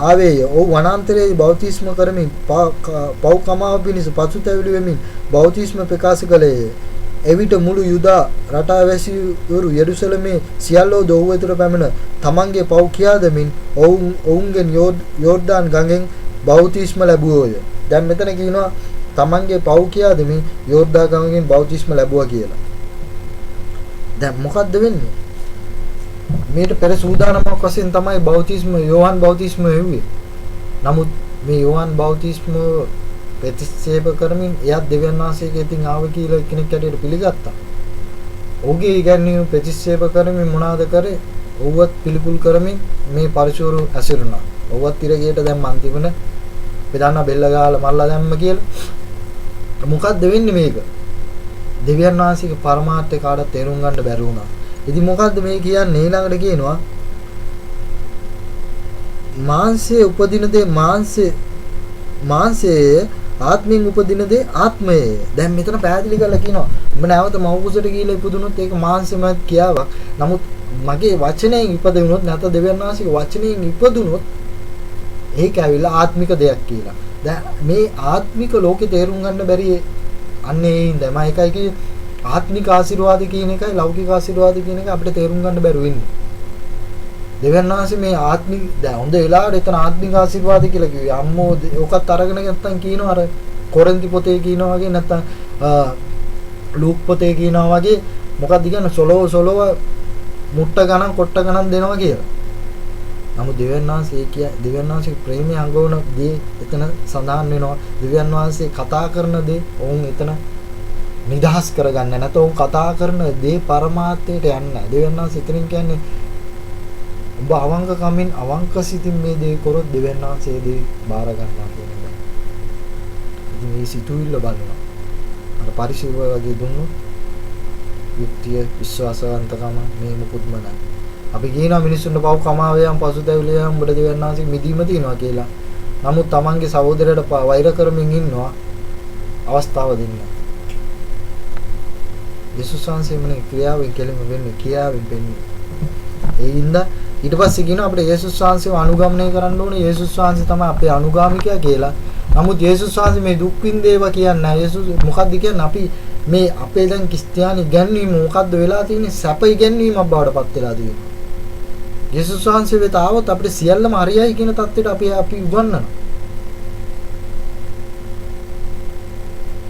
ආවේය. ඔහු වනාන්තරයේ බෞතිස්ම කරමින් පව් කමාව පිණිස පසුතැවිලි වෙමින් බෞතිස්ම ප්‍රකාශ කළේය. එවිට මුළු යුදා රටා වැසිවරු යෙරුසලමේ සියල්ලෝ ඔහු වෙතට පැමිණ තමන්ගේ පව් කියා දෙමින් ඔවුන්ගෙන් යෝර්දාන් ගඟෙන් බෞතිස්ම ලැබුවෝය. දැන් මෙතන කියනවා තමන්ගේ පව් කියා දෙමින් යෝර්දාන් ගඟෙන් බෞතිස්ම ලැබුවා කියලා. දැන් මොකද්ද වෙන්නේ? මේට පෙර සූදානමක් වශයෙන් තමයි බෞතිස්ම යෝහන් බෞතිස්ම හෙව්වේ. නමුත් මේ යෝහන් බෞතිස්ම ප්‍රතික්ෂේප කරමින් එයා දෙවියන් වහන්සේගේ ඉතින් ආව කියලා කෙනෙක් ඇටියට පිළිගත්තා. ඔහුගේ ඉගැන්වීම ප්‍රතික්ෂේප කරමින් මොනවාද කරේ? ඔව්වත් පිළිකුල් කරමින් මේ පරිශෝරු ඇසිරුණා. ඔව්වත් ඉරගේට දැන් අන්තිමන බෙදන්න බෙල්ල ගාලා මල්ලා දැම්ම කියලා. මොකක්ද වෙන්නේ මේක? දෙවියන් වහන්සේගේ පරමාර්ථය කාටවත් තේරුම් ගන්න බැරි වුණා. ඉතින් මොකද්ද මේ කියන්නේ? ඊළඟට කියනවා මාංශයේ උපදින දේ මාංශයේ ආත්මයෙන් උපදින දේ ආත්මයේ. දැන් මෙතන පැහැදිලි කරලා කියනවා ඔබ නැවත මව්කුසට ගිහිල්ලා ඉපදුනොත් ඒක මාංශමත් කියාවක්. නමුත් මගේ වචනයෙන් ඉපදුනොත් නැත්නම් දෙවියන් වහන්සේගේ වචනයෙන් ඉපදුනොත් ඒක ඇවිල්ලා ආත්මික දෙයක් කියලා. දැන් මේ ආත්මික ලෝකේ තේරුම් ගන්න බැරි අන්නේ ඉඳම එකයි කිය ආත්මික ආශිර්වාද කියන එකයි ලෞකික ආශිර්වාද කියන එක අපිට තේරුම් ගන්න බැරුව ඉන්නේ. දෙවියන් වහන්සේ මේ ආත්මික දැන් හොඳ වෙලාවට එතන ආත්මික ආශිර්වාද කියලා කිව්වේ. අම්මෝ ඔකත් අරගෙන නැත්තම් කියනවා අර කොරින්ති පොතේ කියනවා වගේ නැත්තම් ලූක් පොතේ කියනවා වගේ මොකක්ද කියන්නේ සොලව මුට්ට ගණන් කොට්ට ගණන් දෙනවා කියලා. නමුත් දෙවියන් වහන්සේ ප්‍රේමයේ අංගවන දේ එතන සඳහන් වෙනවා. දෙවියන් වහන්සේ කතා කරන දේ ඔවුන් එතන නිදහස් කරගන්න නැත්නම් ඔවුන් කතා කරන දේ පරමාර්ථයට යන්නේ නැහැ. දෙවියන් වහන්සේ එතනින් කියන්නේ ඔබ අවංක කමින් අවංක සිතින් මේ දේ කරොත් දෙවියන් වහන්සේ දේ බාර ගන්නවා කියන එක. ඉතින් මේ සිතුවිල්ල බලනවා. අර පරිශීව වගේ දුන්නොත් යුක්තිය විශ්වාසවන්තකම මේ මුකුත්ම නැහැ. අපි කියනවා මිනිස්සුන්ට පව් කමාවයන් පසුතැවිලියන් උඹට දෙවියන් වහන්සේ මිදීම තියෙනවා කියලා. නමුත් Tamanගේ සහෝදරයට වෛර කරමින් ඉන්නවා අවස්ථාව දෙන්නේ. යේසුස් වහන්සේ මොනේ ක්‍රියාවෙන් කෙලිම වෙන්නේ ක්‍රියාවෙන් වෙන්නේ. ඒ හින්දා ඊට පස්සේ කියනවා අපිට යේසුස් වහන්සේව අනුගමනය කරන්න ඕනේ. යේසුස් වහන්සේ තමයි අපේ අනුගාමිකයා කියලා. නමුත් යේසුස් වහන්සේ මේ දුක් විඳේවා කියන්නේ නැහැ. යේසුස් මොකක්ද කියන්නේ? අපි මේ අපේ දැන් ක්‍රිස්තියානි ඉගැන්වීම මොකද්ද වෙලා තියෙන්නේ? සැප ඉගැන්වීමක් බවට පත් වෙලා තියෙනවා. යේසුස් වහන්සේ වෙත ආවොත් අපිට සියල්ලම හරියයි කියන தත්ත්වයට අපි උගන්වනවා.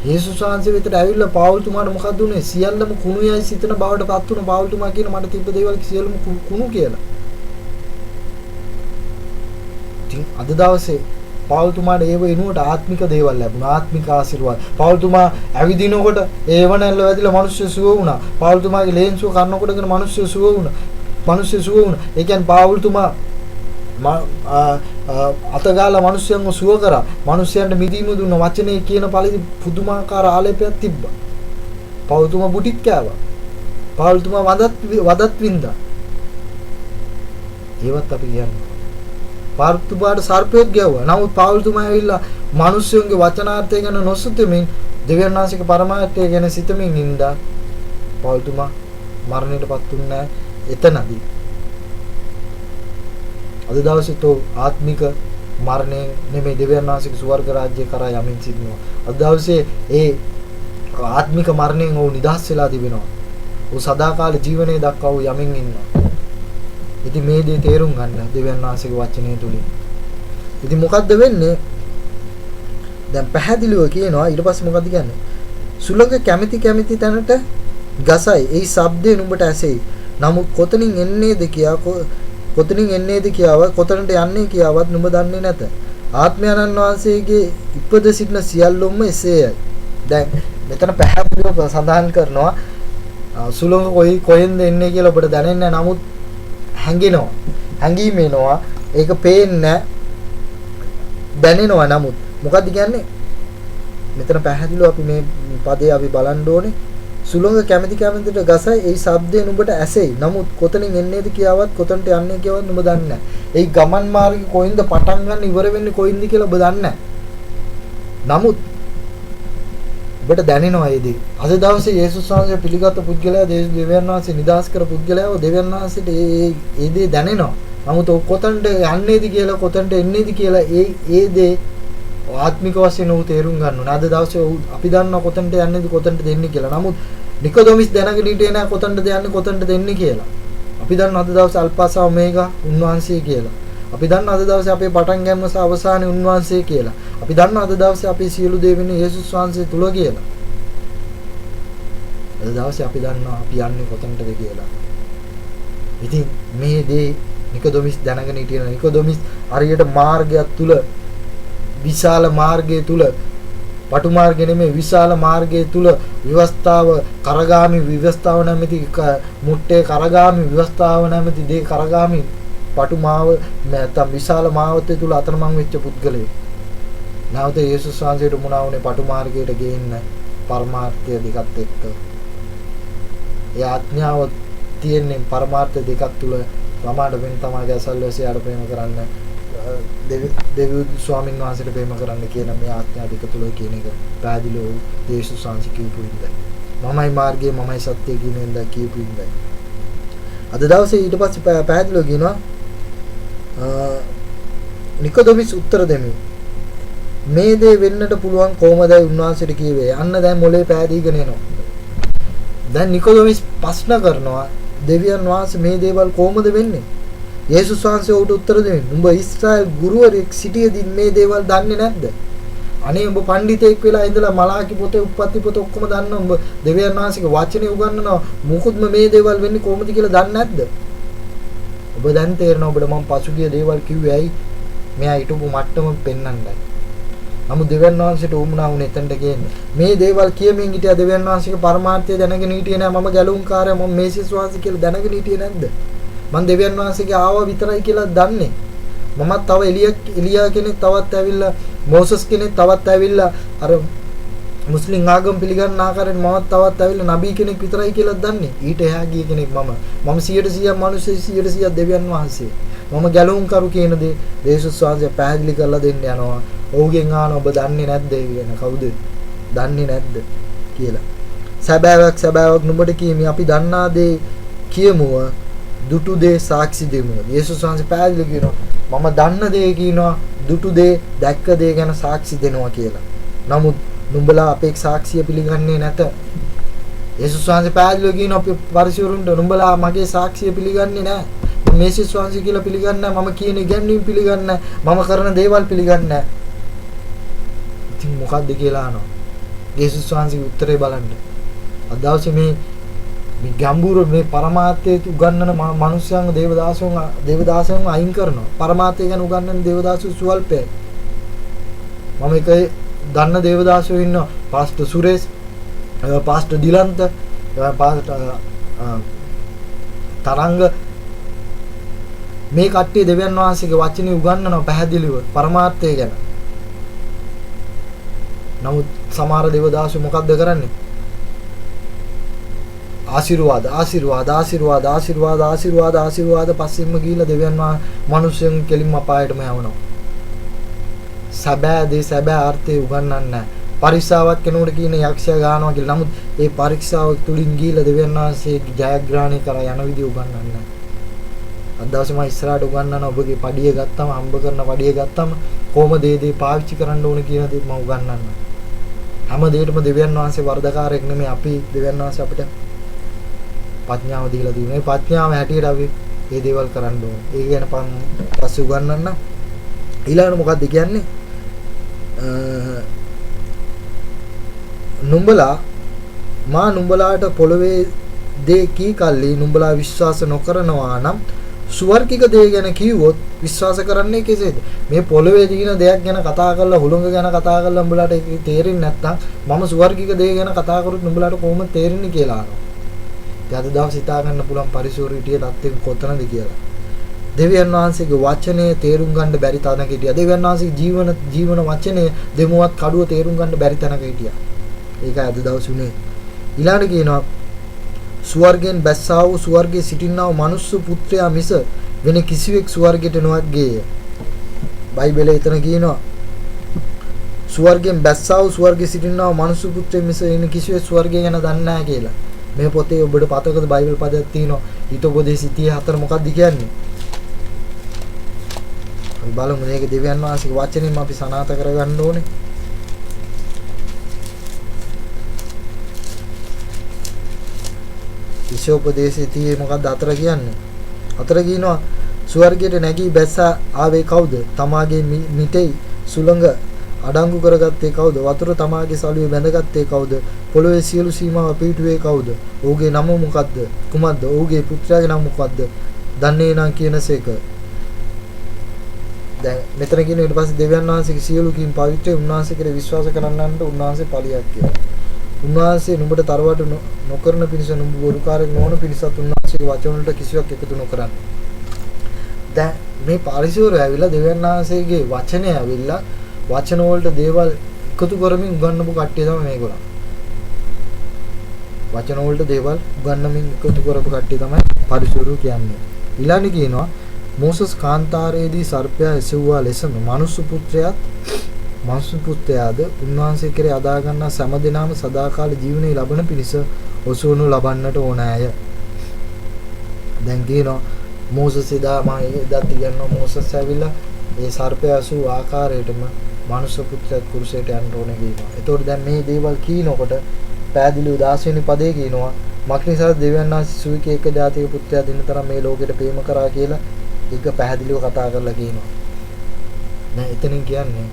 යේසුස් වහන්සේ වෙතට ඇවිල්ලා පාවුල්තුමාට මොකක්ද උනේ? සියල්ලම කුණුයයි සිතන බවට පත් වුණ පාවුල්තුමා කියන මට තිබ්බ දේවල් සියල්ලම කුණු කියලා. ඉතින් අද දවසේ පාවුල්තුමාට ඒව එනුවට ආත්මික දේවල් ලැබුණා. ආත්මික ආශිර්වාද. පාවුල්තුමා ඇවිදිනකොට ඒව නැල්ල වැදිලා මිනිස්සු සුව වුණා. පාවුල්තුමාගේ ලේන්සුව කන්නකොටගෙන මිනිස්සු සුව වුණා. ඒ කියන්නේ පාවුල්තුමා අතගාලා මිනිස්සුන්ව සුව කරා. මිනිස්සුන්ට මිදීම දුන්න වචනේ කියන පරිදි පුදුමාකාර ආලේපයක් තිබ්බා. පාවුල්තුමා බුටික් කෑවා. පාවුල්තුමා වදත් වින්දා. ඒවත් අපි කියන්නේ. පාවුල්තුමාට සර්පයෙක් ගැව්වා. නමුත් පාවුල්තුමා ඇවිල්ලා මිනිස්සුන්ගේ වචනාර්ථය ගැන නොසිතමින් දෙවියන් වහන්සේගේ පරමාර්ථය ගැන සිතමින් ඉඳා පාවුල්තුමා මරණයටපත් වුණා. එතනදී අද දවසේ තෝ ආත්මික මරණය නෙමෙයි දෙවියන් වහන්සේගේ ස්වර්ග රාජ්‍ය කරා යමින් සිටිනවා. අද දවසේ ඒ ආත්මික මරණයෙන් ඔහු නිදහස් වෙලා තිබෙනවා. ඔහු සදාකාල ජීවනයේ දක්වා ඔහු යමින් ඉන්නවා. ඉතින් මේ දේ තේරුම් ගන්න දෙවියන් වහන්සේගේ වචනය තුලින්. ඉතින් මොකද්ද වෙන්නේ? දැන් පැහැදිලිව කියනවා ඊට පස්සේ මොකද්ද කියන්නේ? සුළඟ කැමැති තැනට ගසයි. ඒ ශබ්දය නුඹට ඇසෙයි. නමුත් කොතනින් එන්නේද කොතනට යන්නේ කියාවත් නුඹ දන්නේ නැත. ආත්මයන්න් වහන්සේගේ ඉපද සිටින සියල්ලොම එසේයි. දැන් මෙතන පැහැදිලිව සඳහන් කරනවා සුළඟ කොහෙන්ද එන්නේ කියලා ඔබට දැනෙන්නේ නැහැ. නමුත් හැංගෙනවා. හැංගීම එනවා. ඒක පේන්නේ දැනෙනවා. නමුත් මොකද්ද කියන්නේ? මෙතන පැහැදිලිව අපි මේ පදේ අපි බලන්න ඕනේ. සුළඟ කැමැතිට ගසයි ඒ ශබ්දය නුඹට ඇසෙයි. නමුත් කොතනින් එන්නේද කියාවත් කොතනට යන්නේ කියවත් නුඹ දන්නේ නැහැ. ඒ ගමන් මාර්ගේ කොයින්ද පටන් ගන්න ඉවර වෙන්නේ කොයින්ද කියලා ඔබ දන්නේ නැහැ. නමුත් ඔබට දැනෙනවා ඒ දේ. අද දවසේ යේසුස් වහන්සේ පිළිගත් පුද්ගලයා දෙවියන් වහන්සේ නිදාස් කර පුද්ගලයාව දෙවියන් වහන්සේට ඒ දේ දැනෙනවා. නමුත් කොතනට යන්නේද කියලා කොතනට එන්නේද කියලා ඒ දේ ආත්මික වශයෙන් උ තේරුම් ගන්න ඕනේ. අද දවසේ අපි දන්නවා කොතනට යන්නේද කොතනට දෙන්නේ කියලා. නමුත් නිකොදොමිස් දැනගෙන හිටියේ නෑ කොතනට යන්නේ කොතනට දෙන්නේ කියලා. අපි දන්නවා අද දවසේ අල්ෆා ඔමේගා උන්වහන්සේ කියලා. අපි දන්නවා අද දවසේ අපේ පටන් ගැනීම සහ අවසානයේ උන්වහන්සේ කියලා. අපි දන්නවා අද දවසේ අපේ සියලු දේ වෙන්නේ යේසුස් වහන්සේ තුල කියලා. අද දවසේ අපි දන්නවා අපි යන්නේ කොතනටද කියලා. ඉතින් මේ දේ නිකොදොමිස් දැනගෙන හිටියන නිකොදොමිස් හරියට මාර්ගයක් තුල විශාල මාර්ගය තුල පටු මාර්ගය නෙමෙයි විශාල මාර්ගය තුල විවස්ථාව කරගාමි විවස්ථාව නැමැති මුට්ටේ කරගාමි විවස්ථාව නැමැති දේ කරගාමි පටු මාව නැත්නම් විශාල මාවතේ තුල අතරමං වෙච්ච පුද්ගලයෙක්. නැවත යේසුස් වහන්සේට මුණා වුණේ පටු මාර්ගයට ගේන්න පරමාර්ථය දෙකත් එක්ක. ඒ ආඥාව තියෙන්නේ පරමාර්ථ දෙකක් තුල සමාඩ වෙන තමයි ගැසල්වැසියාට ප්‍රේම කරන්න දෙවි ස්වාමීන් වහන්සේට ප්‍රේම කරන්න කියන මේ ආඥා දෙක තුල කියන එක පැහැදිලිව යේසුස් වහන්සේ කියපු ඉඳයි. මමයි මාර්ගය මමයි සත්‍යය කියන ඉඳලා කියපු ඉඳයි. අද දවසේ ඊට පස්සේ පැහැදිලිව කියනවා නිකොදොමිස් උත්තර දෙමි. මේ දේ වෙන්නට පුළුවන් කොහොමදයි උන්වහන්සේට කියවේ. අන්න දැන් මොලේ පෑදීගෙන එනවා. දැන් නිකොදොමිස් ප්‍රශ්න කරනවා දෙවියන් වහන්සේ මේ දේවල් කොහොමද වෙන්නේ? යේසුස් වහන්සේ උට උත්තර දෙන්නේ. උඹ ඊශ්‍රායල් ගුරුවරයෙක් සිටියේදී මේ දේවල් දන්නේ නැද්ද? අනේ උඹ පඬිතෙක් වෙලා ඉඳලා මලාකි පොතේ උප්පත්ති පොත ඔක්කොම දන්න උඹ දෙවියන් වහන්සේගේ වචනේ උගන්වනවා. මොකුත්ම මේ දේවල් වෙන්නේ කොහොමද කියලා දන්නේ නැද්ද? ඔබ දැන් තේරෙනවා ඔබට මම පසුගිය දේවල් කිව්වේ ඇයි? මෙයා හිටපු මට්ටම පෙන්වන්නයි. නමුත් දෙවියන් වහන්සේට උමුණා වුණේ එතනට ගේන්නේ. මේ දේවල් කියමින් හිටියා දෙවියන් වහන්සේගේ පරමාර්ථය දැනගෙන හිටියේ නෑ. මම ගැලුම්කාරයා මම මේසිස් වහන්සේ කියලා දැනගෙන හිටියේ නැද්ද? මම දෙවියන් වහන්සේගේ ආවා විතරයි කියලා දන්නේ. මමත් තව එලියා කෙනෙක් තවත් ඇවිල්ලා මොසස් කෙනෙක් තවත් ඇවිල්ලා අර මුස්ලිම් ආගම පිළිගන්න ආකාරයෙන් මමත් තවත් ඇවිල්ලා නබී කෙනෙක් විතරයි කියලා දන්නේ. ඊට එහා ගිය කෙනෙක් මම 100% මිනිස්සු 100% දෙවියන් වහන්සේ. මම ගැලුම්කරු කියන දේ යේසුස් වහන්සේ පැහැදිලි කරලා දෙන්න යනවා. ඔහුගෙන් අහන ඔබ දන්නේ නැද්ද කියන කවුද? දන්නේ නැද්ද කියලා. සැබෑවක් නුඹට කියමි අපි දන්නා දේ කියමුව දුටු දේ සාක්ෂි දෙමු. යේසුස් වහන්සේ පැහැදිලි කියනවා මම දන්න දේ කියනවා දුටු දේ දැක්ක දේ ගැන සාක්ෂි දෙනවා කියලා. නමුත් නුඹලා අපේ සාක්ෂිය පිළිගන්නේ නැත. යේසුස් වහන්සේ පැහැදිලි කියනවා අපි පරිසවරුන්ට නුඹලා මගේ සාක්ෂිය පිළිගන්නේ නැහැ. මම මේසිස් වහන්සේ කියලා පිළිගන්නේ නැහැ. මම කියන ඉගැන්වීම් පිළිගන්නේ නැහැ. මම කරන දේවල් පිළිගන්නේ නැහැ. ඉතින් මොකද්ද කියලා අහනවා. යේසුස් වහන්සේගේ උත්තරේ බලන්න. අද දවසේ මේ ගැඹුරු මේ පරමාර්ථය උගන්වන මිනිස්යන්ව දේවදාසයන්ව අයින් කරනවා. පරමාර්ථය ගැන උගන්වන දේවදාසයෝ සුවල්පයි. මම එක දන්න දේවදාසයෝ ඉන්නවා. පාස්ටර් සුරේෂ්, පාස්ටර් දිලන්ත, පාස්ටර් තරංග මේ කට්ටිය දෙවියන් වහන්සේගේ වචනේ උගන්වනවා පැහැදිලිව පරමාර්ථය ගැන. නමුත් සමහර දේවදාසයෝ මොකද්ද කරන්නේ? ආශිර්වාද පස්සෙන්ම ගිහිල්ලා දෙවියන් මිනිස්සුන් කෙලින්ම අපායටම යවනවා. සැබෑ අර්ථය උගන්වන්නේ නැහැ. පරීක්ෂාවක් කෙනෙකුට කියන යක්ෂයා ගන්නවා කියලා. නමුත් ඒ පරීක්ෂාව තුලින් ගිහිල්ලා දෙවියන් වහන්සේ ජයග්‍රහණය කරා යන විදිය උගන්වන්නේ නැහැ. අද දවසේ මම ඉස්සරහට උගන්වන ඔබගේ පඩිය ගත්තම හම්බ කරන පඩිය ගත්තම කොහොමද දේ පාවිච්චි කරන්න ඕන කියන දේ මම උගන්වන්නම්. හැම දෙයකම දෙවියන් වහන්සේ වරදකාරයෙක් නෙමෙයි. අපි දෙවියන් වහන්සේ අපිට ප්‍රඥාව දීලා තියෙනවා. මේ ප්‍රඥාව හැටියට අපි මේ දේවල් කරන්න ඕනේ. ඒක ගැන පස්සේ උගන්වන්න. ඊළඟට මොකක්ද කියන්නේ? නුඹලාට පොළවේ දේ කී කල්ලි නුඹලා විශ්වාස නොකරනවා නම් ස්වර්ගික දේ ගැන කිව්වොත් විශ්වාස කරන්නේ කෙසේද? මේ පොළවේ තියෙන දෙයක් ගැන කතා කරලා හුළඟ ගැන කතා කරලා නුඹලාට ඒක තේරෙන්නේ නැත්නම් මම ස්වර්ගික දේ ගැන කතා කරුත් නුඹලාට කොහොමද තේරෙන්නේ කියලා අහනවා. අද දවස් හිතා ගන්න පුළුවන් පරිසෝරිටිය තත්ත්වෙක කොතනද කියලා. දෙවියන් වහන්සේගේ වචනය තේරුම් ගන්න බැරි තැනක හිටියා. දෙවියන් වහන්සේගේ ජීවන වචනය දෙමුවත් කඩුව තේරුම් ගන්න බැරි තැනක හිටියා. ඒකයි අද දවස් උනේ. ඊළඟට කියනවා ස්වර්ගයෙන් බැස්සා වූ ස්වර්ගයේ සිටින්නා වූ මනුස්ස පුත්‍රයා මිස වෙන කිසිවෙක් ස්වර්ගයට නොවත්ගේය. බයිබලයේ එතන කියනවා ස්වර්ගයෙන් බැස්සා වූ ස්වර්ගයේ සිටින්නා වූ මනුස්ස පුත්‍රයා මිස වෙන කිසිවෙක් ස්වර්ගය ගැන දන්නේ නැහැ කියලා. මේ පොතේ ඔබට පතකද බයිබල් පදයක් තියෙනවා. ඊට උපදේශ 34 මොකක්ද කියන්නේ? අපි බලමු මේක දෙවියන් වහන්සේගේ වචනයෙන් අපි සනාථ කරගන්න ඕනේ. විශෝපදේශයේ තියේ මොකද්ද අතර කියන්නේ? අතර කියනවා ස්වර්ගයට නැගී බැස්ස ආවේ කවුද? තමාගේ මිටේ සුළඟ අඩංගු කරගත්තේ කවුද? වතුර තමාගේ සළුවේ බැඳගත්තේ කවුද? පොළොවේ සියලු සීමාව පිහිටුවේ කවුද? ඔහුගේ නම මොකද්ද? කුමක්ද? ඔහුගේ පුත්‍රයාගේ නම මොකද්ද? දන්නේ නම් කියනසේක. දැන් මෙතන කියන ඊට පස්සේ දෙවියන් වහන්සේගේ සියලු කීම් පවිත්‍රය උන්වහන්සේ කෙරේ විශ්වාස කරන්නන්ට උන්වහන්සේ පලියක් කියලා. උන්වහන්සේ නුඹට තරවට නොකරන පිණිස නුඹ බොරුකාරයෙක් නොවන පිණිසත් උන්වහන්සේගේ වචන වලට කිසිවක් එකතු නොකරන්න. දැන් මේ පාරිසෝර ඇවිල්ලා දෙවියන් වහන්සේගේ වචනය ඇවිල්ලා වචන වලට දේවල් එකතු කරමින් උගන්වපු කට්ටිය තමයි මේගොල්ලෝ. වචන වලට දේවල් උගන්වමින් එකතු කරපු කට්ටිය තමයි පාරිසෝර කියන්නේ. ඊළඟට කියනවා මෝසස් කාන්තාරයේදී සර්පයා එසවුවා ලෙසම මනුස්ස පුත්‍රයාද උන්වහන්සේ කෙරේ අදා ගන්නා සෑම දිනම සදාකාල ජීවනයේ ලබන පිණිස ඔසවනු ලබන්නට ඕනෑය. දැන් කියනවා මෝසස් එදා එදත් කියනවා මෝසස් ඇවිල්ලා ඒ සර්පයා අසූ ආකාරයටම මනුස්ස පුත්‍රයාත් කුරුසයට යන්න ඕනේ කියනවා. ඒතකොට දැන් මේ දේවල් කියනකොට පෑදිලි 10 වෙනි පදේ කියනවා මක්නිසා දෙවියන් වහන්සේ සුවිකේ එක ජාතික පුත්‍රයා දෙන්න තරම් මේ ලෝකෙට ප්‍රේම කරා කියලා ඒක පැහැදිලිව කතා කරලා කියනවා. දැන් එතනින් කියන්නේ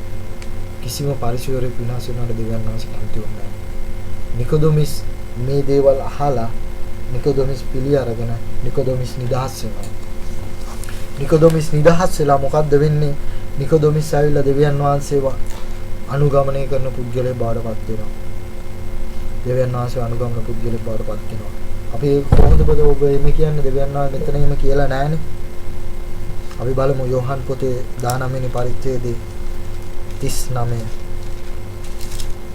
කිසිම පරිශෝරයක් විනාශ වෙනවට දෙවියන් වහන්සේ කැමති වුණේ නැහැ. නිකොදොමිස් මේ දේවල් අහලා නිකොදොමිස් පිළි අරගෙන නිකොදොමිස් නිදහස් වෙනවා. නිකොදොමිස් නිදහස් වෙලා මොකද්ද වෙන්නේ? නිකොදොමිස් ආවිල්ලා දෙවියන් වහන්සේව අනුගමනය කරන පුද්ගලයෙක් බවට පත් වෙනවා. දෙවියන් වහන්සේ අනුගමන පුද්ගලයෙක් බවට පත් වෙනවා. අපි ඒක කොහොමද ඔබ එමෙ කියන්නේ දෙවියන් වහන්සේ මෙතන එහෙම කියලා නැහැනේ. අපි බලමු යෝහන් පොතේ 19 වෙනි පරිච්ඡේදයේ 39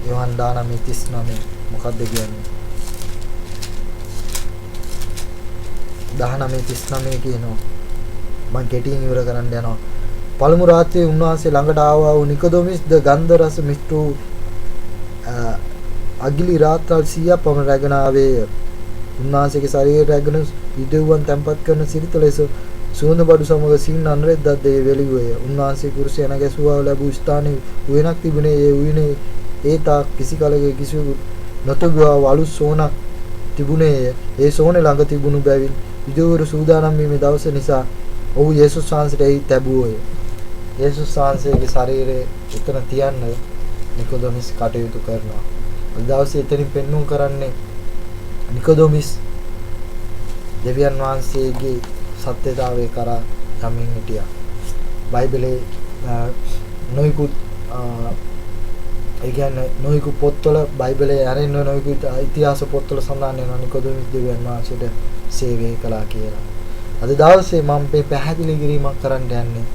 යෝහන් 19:39 මොකක්ද කියන්නේ? 19:39 කියනවා. මම කෙටියෙන් ඉවර කරන්න යනවා. පළමු රාත්‍රියේ උන්වහන්සේ ළඟට ආවා වූ නිකොදොමිස් ද ගන්ධ රස මිෂ්ඨ අගිලි රාත්‍රල් 100ක් පමණ රැගෙන ආවේය. උන්වහන්සේගේ ශරීරය රැගෙන ඉදෙව්වන් තැන්පත් කරන සිරිත ලෙස සුවඳ බඩු සමග සින් අනරෙද්දක් දේ වෙලිවුවේය. උන්වහන්සේ කුරුසිය නැගැසුවා ලැබූ ස්ථානයේ උයනක් තිබුණේ. ඒ උයනේ ඒ තාක් කිසි කලක කිසිවෙකු නොතබුවා වලු සෝනක් තිබුණේය. ඒ සෝනේ ළඟ තිබුණු බැවින් විදුවරු සූදානම් වීමේ දවස නිසා ඔහු යේසුස් වහන්සේට එයි තැබුවෝය. යේසුස් වහන්සේගේ ශරීරය එතන තියන්න නිකොදොමිස් කටයුතු කරනවා. අද දවසේ එතනින් පෙන්වුම් කරන්නේ නිකොදොමිස් දෙවියන් වහන්සේගේ සත්‍යතාවය කරා යමින් හිටියා. බයිබලයේ නොයිකුත් ඒ කියන්නේ නොයිකුත් පොත්වල බයිබලයේ අරින්න නොයිකුත් ඉතිහාස පොත්වල සඳහන් වෙනවා නිකොදෙමිස් දෙවියන් වහන්සේට සේවය කළා කියලා. අද දවසේ මම මේ පැහැදිලි කිරීමක් කරන්න යන්නේ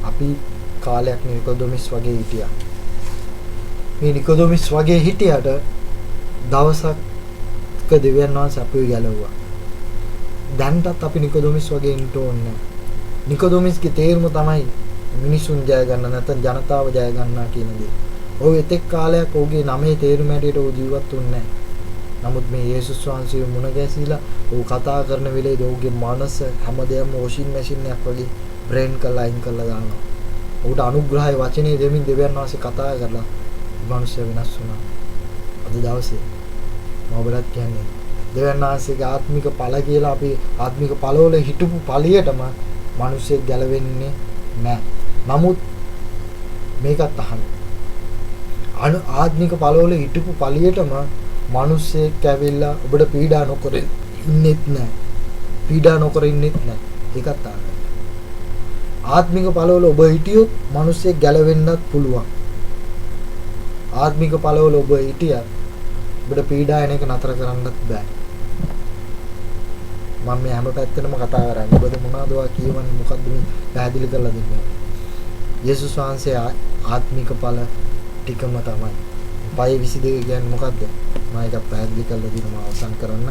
අපි කාලයක් නිකොදෙමිස් වගේ හිටියා. මේ නිකොදෙමිස් වගේ හිටියට දවසක් දෙවියන් වහන්සේ අපිව ගැලවුවා. දැන්ටත් අපි නිකොදොමිස් වගේ ඉන්න ඕනේ. නිකොදොමිස්ගේ තේරුම තමයි මිනිසුන් ජය ගන්න නැත්නම් ජනතාව ජය ගන්නවා කියන දේ. ඔහු එතෙක් කාලයක් ඔහුගේ නමේ තේරුම හැටියට ඔහු ජීවත් වුණේ නැහැ. නමුත් මේ යේසුස් වහන්සේ මුණ ගැසීලා ඔහු කතා කරන වෙලේදී ඔහුගේ මනස හැමදේම වොෂින් මැෂින් එකක් වගේ බ්‍රේන් කරලා අයින් කරලා දානවා. ඔහුට අනුග්‍රහය වචනේ දෙමින් දෙවියන් වහන්සේ කතා කරලා මනුෂ්‍ය වෙනස් වුණා. අද දවසේ මම ඔබලත් කියන්නේ දෙවියන් වහන්සේගේ ආත්මික ඵල කියලා අපි ආත්මික ඵලවල හිටපු ඵලියටම මිනිස්සෙක් ගැලවෙන්නේ නැහැ. නමුත් මේකත් අහන්න. ආත්මික ඵලවල හිටපු ඵලියටම මිනිස්සෙක් ඇවිල්ලා ඔබට පීඩා නොකර ඉන්නෙත් නැහැ. පීඩා නොකර ඉන්නෙත් නැහැ. ඒකත් අහන්න. ආත්මික ඵලවල ඔබ හිටියොත් මිනිස්සෙක් ගැලවෙන්නත් පුළුවන්. ආත්මික ඵලවල ඔබ හිටියත් ඔබට පීඩා එන එක නතර කරන්නත් බෑ. මම මේ හැම පැත්තෙම කතා කරන්නේ. ඔබද මොනවද ඔයා කියවන්නේ මොකද්ද මේ පැහැදිලි කරලා දෙන්නේ. යේසුස් වහන්සේ ආත්මික ඵල ටිකම තමයි. පය 22 කියන්නේ මොකද්ද? මම ඒක පැහැදිලි කරලා දෙනවා අවසන් කරන්න.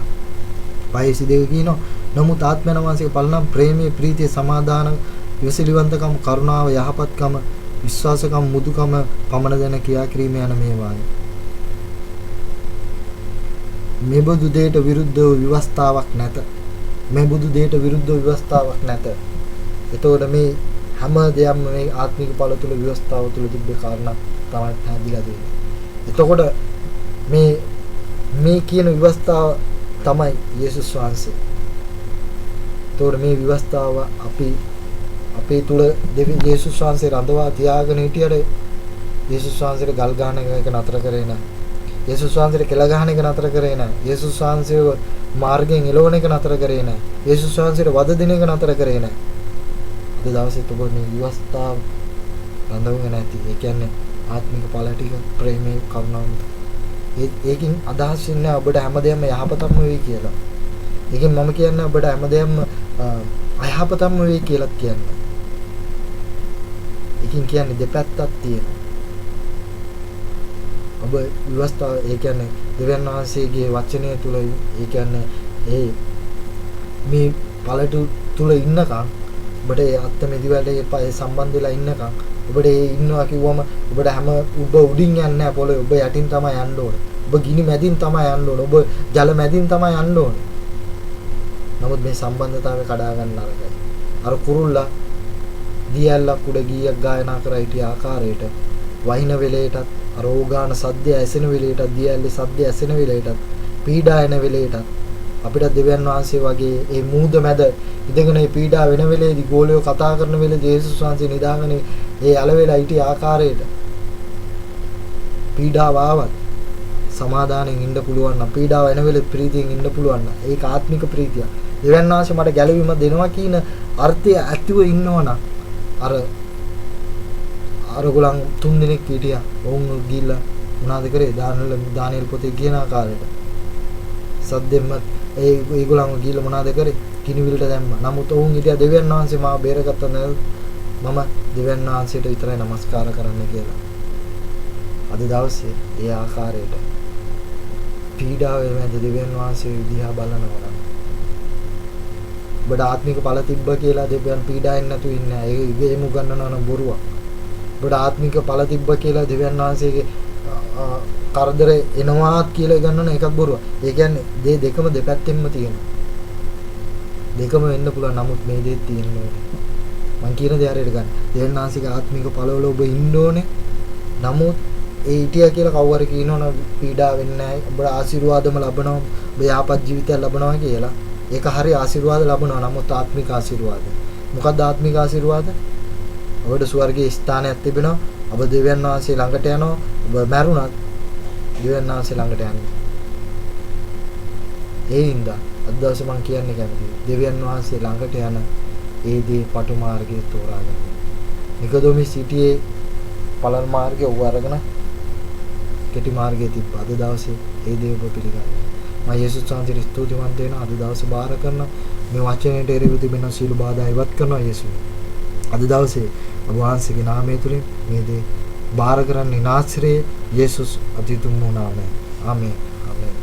පය 22 කියනවා නමුත් ආත්මයන් වහන්සේගේ ඵල නම් ප්‍රේමයේ ප්‍රීතිය සමාදාන විසිලිවන්තකම කරුණාව යහපත්කම විශ්වාසකම මුදුකම පමණ දැන ක්‍රියා කිරීම යන මේවායි. මෙබඳු දෙයට විරුද්ධව විවස්ථාවක් නැත. මෙබඳු දෙයට විරුද්ධව විවස්ථාවක් නැත. එතකොට මේ හැම දෙයක්ම මේ ආත්මික ඵල තුල ව්‍යවස්ථාව තුල තිබ්බ කාරණා තමයි හැදිලා තියෙන්නේ. එතකොට මේ කියන ව්‍යවස්ථාව තමයි යේසුස් වහන්සේ. ඒතකොට මේ ව්‍යවස්ථාව අපේ තුල යේසුස් වහන්සේ රඳවා තියාගෙන හිටියට යේසුස් වහන්සේට ගල් ගහන එක නතර කරේ නැහැ. යේසුස් වහන්සේට කෙල ගහන එක නතර කරේ නැහැ. යේසුස් වහන්සේව මාර්ගයෙන් එළවන එක නතර කරේ නැහැ. යේසුස් වහන්සේට වද දෙන එක නතර කරේ නැහැ. අද දවසේ ඔබ මේ විවස්ථාව රඳවගෙන නැති. ඒ කියන්නේ ආත්මික ඵල ටික ප්‍රේමයේ කරුණාව. ඒකින් අදහස් වෙන්නේ ඔබට හැමදේම යහපතක්ම වෙයි කියලා. ඒකෙන් මම කියන්නේ ඔබට හැමදේම අයහපතක්ම වෙයි කියලා කියන්නේ. ඒකින් කියන්නේ දෙපැත්තක් තියෙනවා. ඔබ විවස්ථාව ඒ කියන්නේ දෙවියන් වහන්සේගේ වචනය තුල ඒ කියන්නේ මේ ඵලට තුල ඉන්නකම් ඔබට ඒ අත්මෙදිවලේ පය සම්බන්ධ වෙලා ඉන්නකම් ඔබට ඒ ඉන්නවා කිව්වම ඔබට ඔබ උඩින් යන්නේ නැහැ පොළොවේ. ඔබ යටින් තමයි යන්න ඕනේ. ඔබ ගිනි මැදින් තමයි යන්න ඕනේ. ඔබ ජල මැදින් තමයි යන්න ඕනේ. නමුත් මේ සම්බන්ධතාවය කඩා ගන්න නරකයි. අර කුරුල්ලා දියැලක් උඩ ගීයක් ගායනා කර හිටිය ආකාරයට වහින වෙලේටත් අරෝගාන සද්දය ඇසෙන වෙලේටත් දියැලේ සද්දය ඇසෙන වෙලේටත් පීඩා එන වෙලේටත් අපිට දෙවියන් වහන්සේ වගේ මේ මූද මැද ඉඳගෙන මේ පීඩා වෙන වෙලේදී ගෝලියෝ කතා කරන වෙලේදී යේසුස් වහන්සේ නිදාගෙන ඒ අල වෙලා හිටිය ආකාරයට පීඩාව ආවත් සමාදානෙන් ඉන්න පුළුවන් නම් පීඩාව එන වෙලේ ප්‍රීතියෙන් ඉන්න පුළුවන් නම් ඒක ආත්මික ප්‍රීතිය. දෙවියන් වහන්සේ මට ගැළවීම දෙනවා කියන අර්ථය ඇතිව ඉන්නවනම් අරගොල්ලන් 3 දිනක් හිටියා. වුන් ගිහිල්ලා මොනවද කරේ? දානියෙල් පොතේ කියන ආකාරයට. සද්දෙම ඒගොල්ලන්ව ගිහිල්ලා මොනවද කරේ? කිනිවිලට දැම්මා. නමුත් වුන් හිටියා දෙවියන් වහන්සේ මාව බේරගත්තා නේද? මම දෙවියන් වහන්සේට විතරයි নমස්කාර කරන්න කියලා. අද දවසේ ඒ ආකාරයට පීඩාවේ මැද දෙවියන් වහන්සේ දිහා බලනවා. ඔබට ආත්මික ඵල තිබ්බ කියලා දෙවියන් පීඩාවෙන් නැතු ඉන්නේ නැහැ. ඒක ඉගෙම උගන්වනවා නම් බොරුවක්. ඔබට ආත්මික ඵල තිබ්බ කියලා දෙවියන් වහන්සේගේ කරදර එනවාත් කියලා ඉගන්වන එකක් බොරුවක්. ඒ කියන්නේ දෙකම දෙපැත්තෙන්ම තියෙනවා. දෙකම වෙන්න පුළුවන්. නමුත් මේ දෙත් තියෙන්නේ. මං කියන දේ හරියට ගන්න. දෙවියන් වහන්සේගේ ආත්මික ඵලවල ඔබ ඉන්න ඕනේ. නමුත් ඒ හිටියා කියලා කවුරු කියනවනම් පීඩා වෙන්නේ නැහැ. ඔබ ආශිර්වාදම ලබනවා. ඔබ යහපත් ජීවිතයක් ලබනවා කියලා. ඒක හරිය ආශිර්වාද ලබනවා. නමුත් ආත්මික ආශිර්වාද. මොකක්ද ආත්මික ආශිර්වාද? ඔබට ස්වර්ගයේ ස්ථානයක් තිබෙනවා. ඔබ දෙවියන් වහන්සේ ළඟට යනවා. ඔබ මැරුණත් දෙවියන් වහන්සේ ළඟට යනවා. ඒ හින්දා අද දවසේ මම කියන්නේ කැමතියි. දෙවියන් වහන්සේ ළඟට යන ඒ දේ පටු මාර්ගයේ තෝරා ගන්න. නිකදොමි සිටියේ පළල් මාර්ගයේ ඔව අරගෙන කෙටි මාර්ගයේ තිබ්බ. අද දවසේ ඒ දේ ඔබ පිළිගන්න. මම යේසුස් වහන්සේට ස්තුතිවන්ත වෙනවා. අද දවසේ බාර කරන මේ වචනයට එරෙහිව තිබෙන සීල බාධා ඉවත් කරනවා යේසුස්. අද දවසේ ඔබ වහන්සේගේ නාමය තුලින් මේ දේ බාර කරන්නේ නාසරේ යේසුස් අතිතුම් වූ නාමයෙන්. ආමේන්. ආමේන්.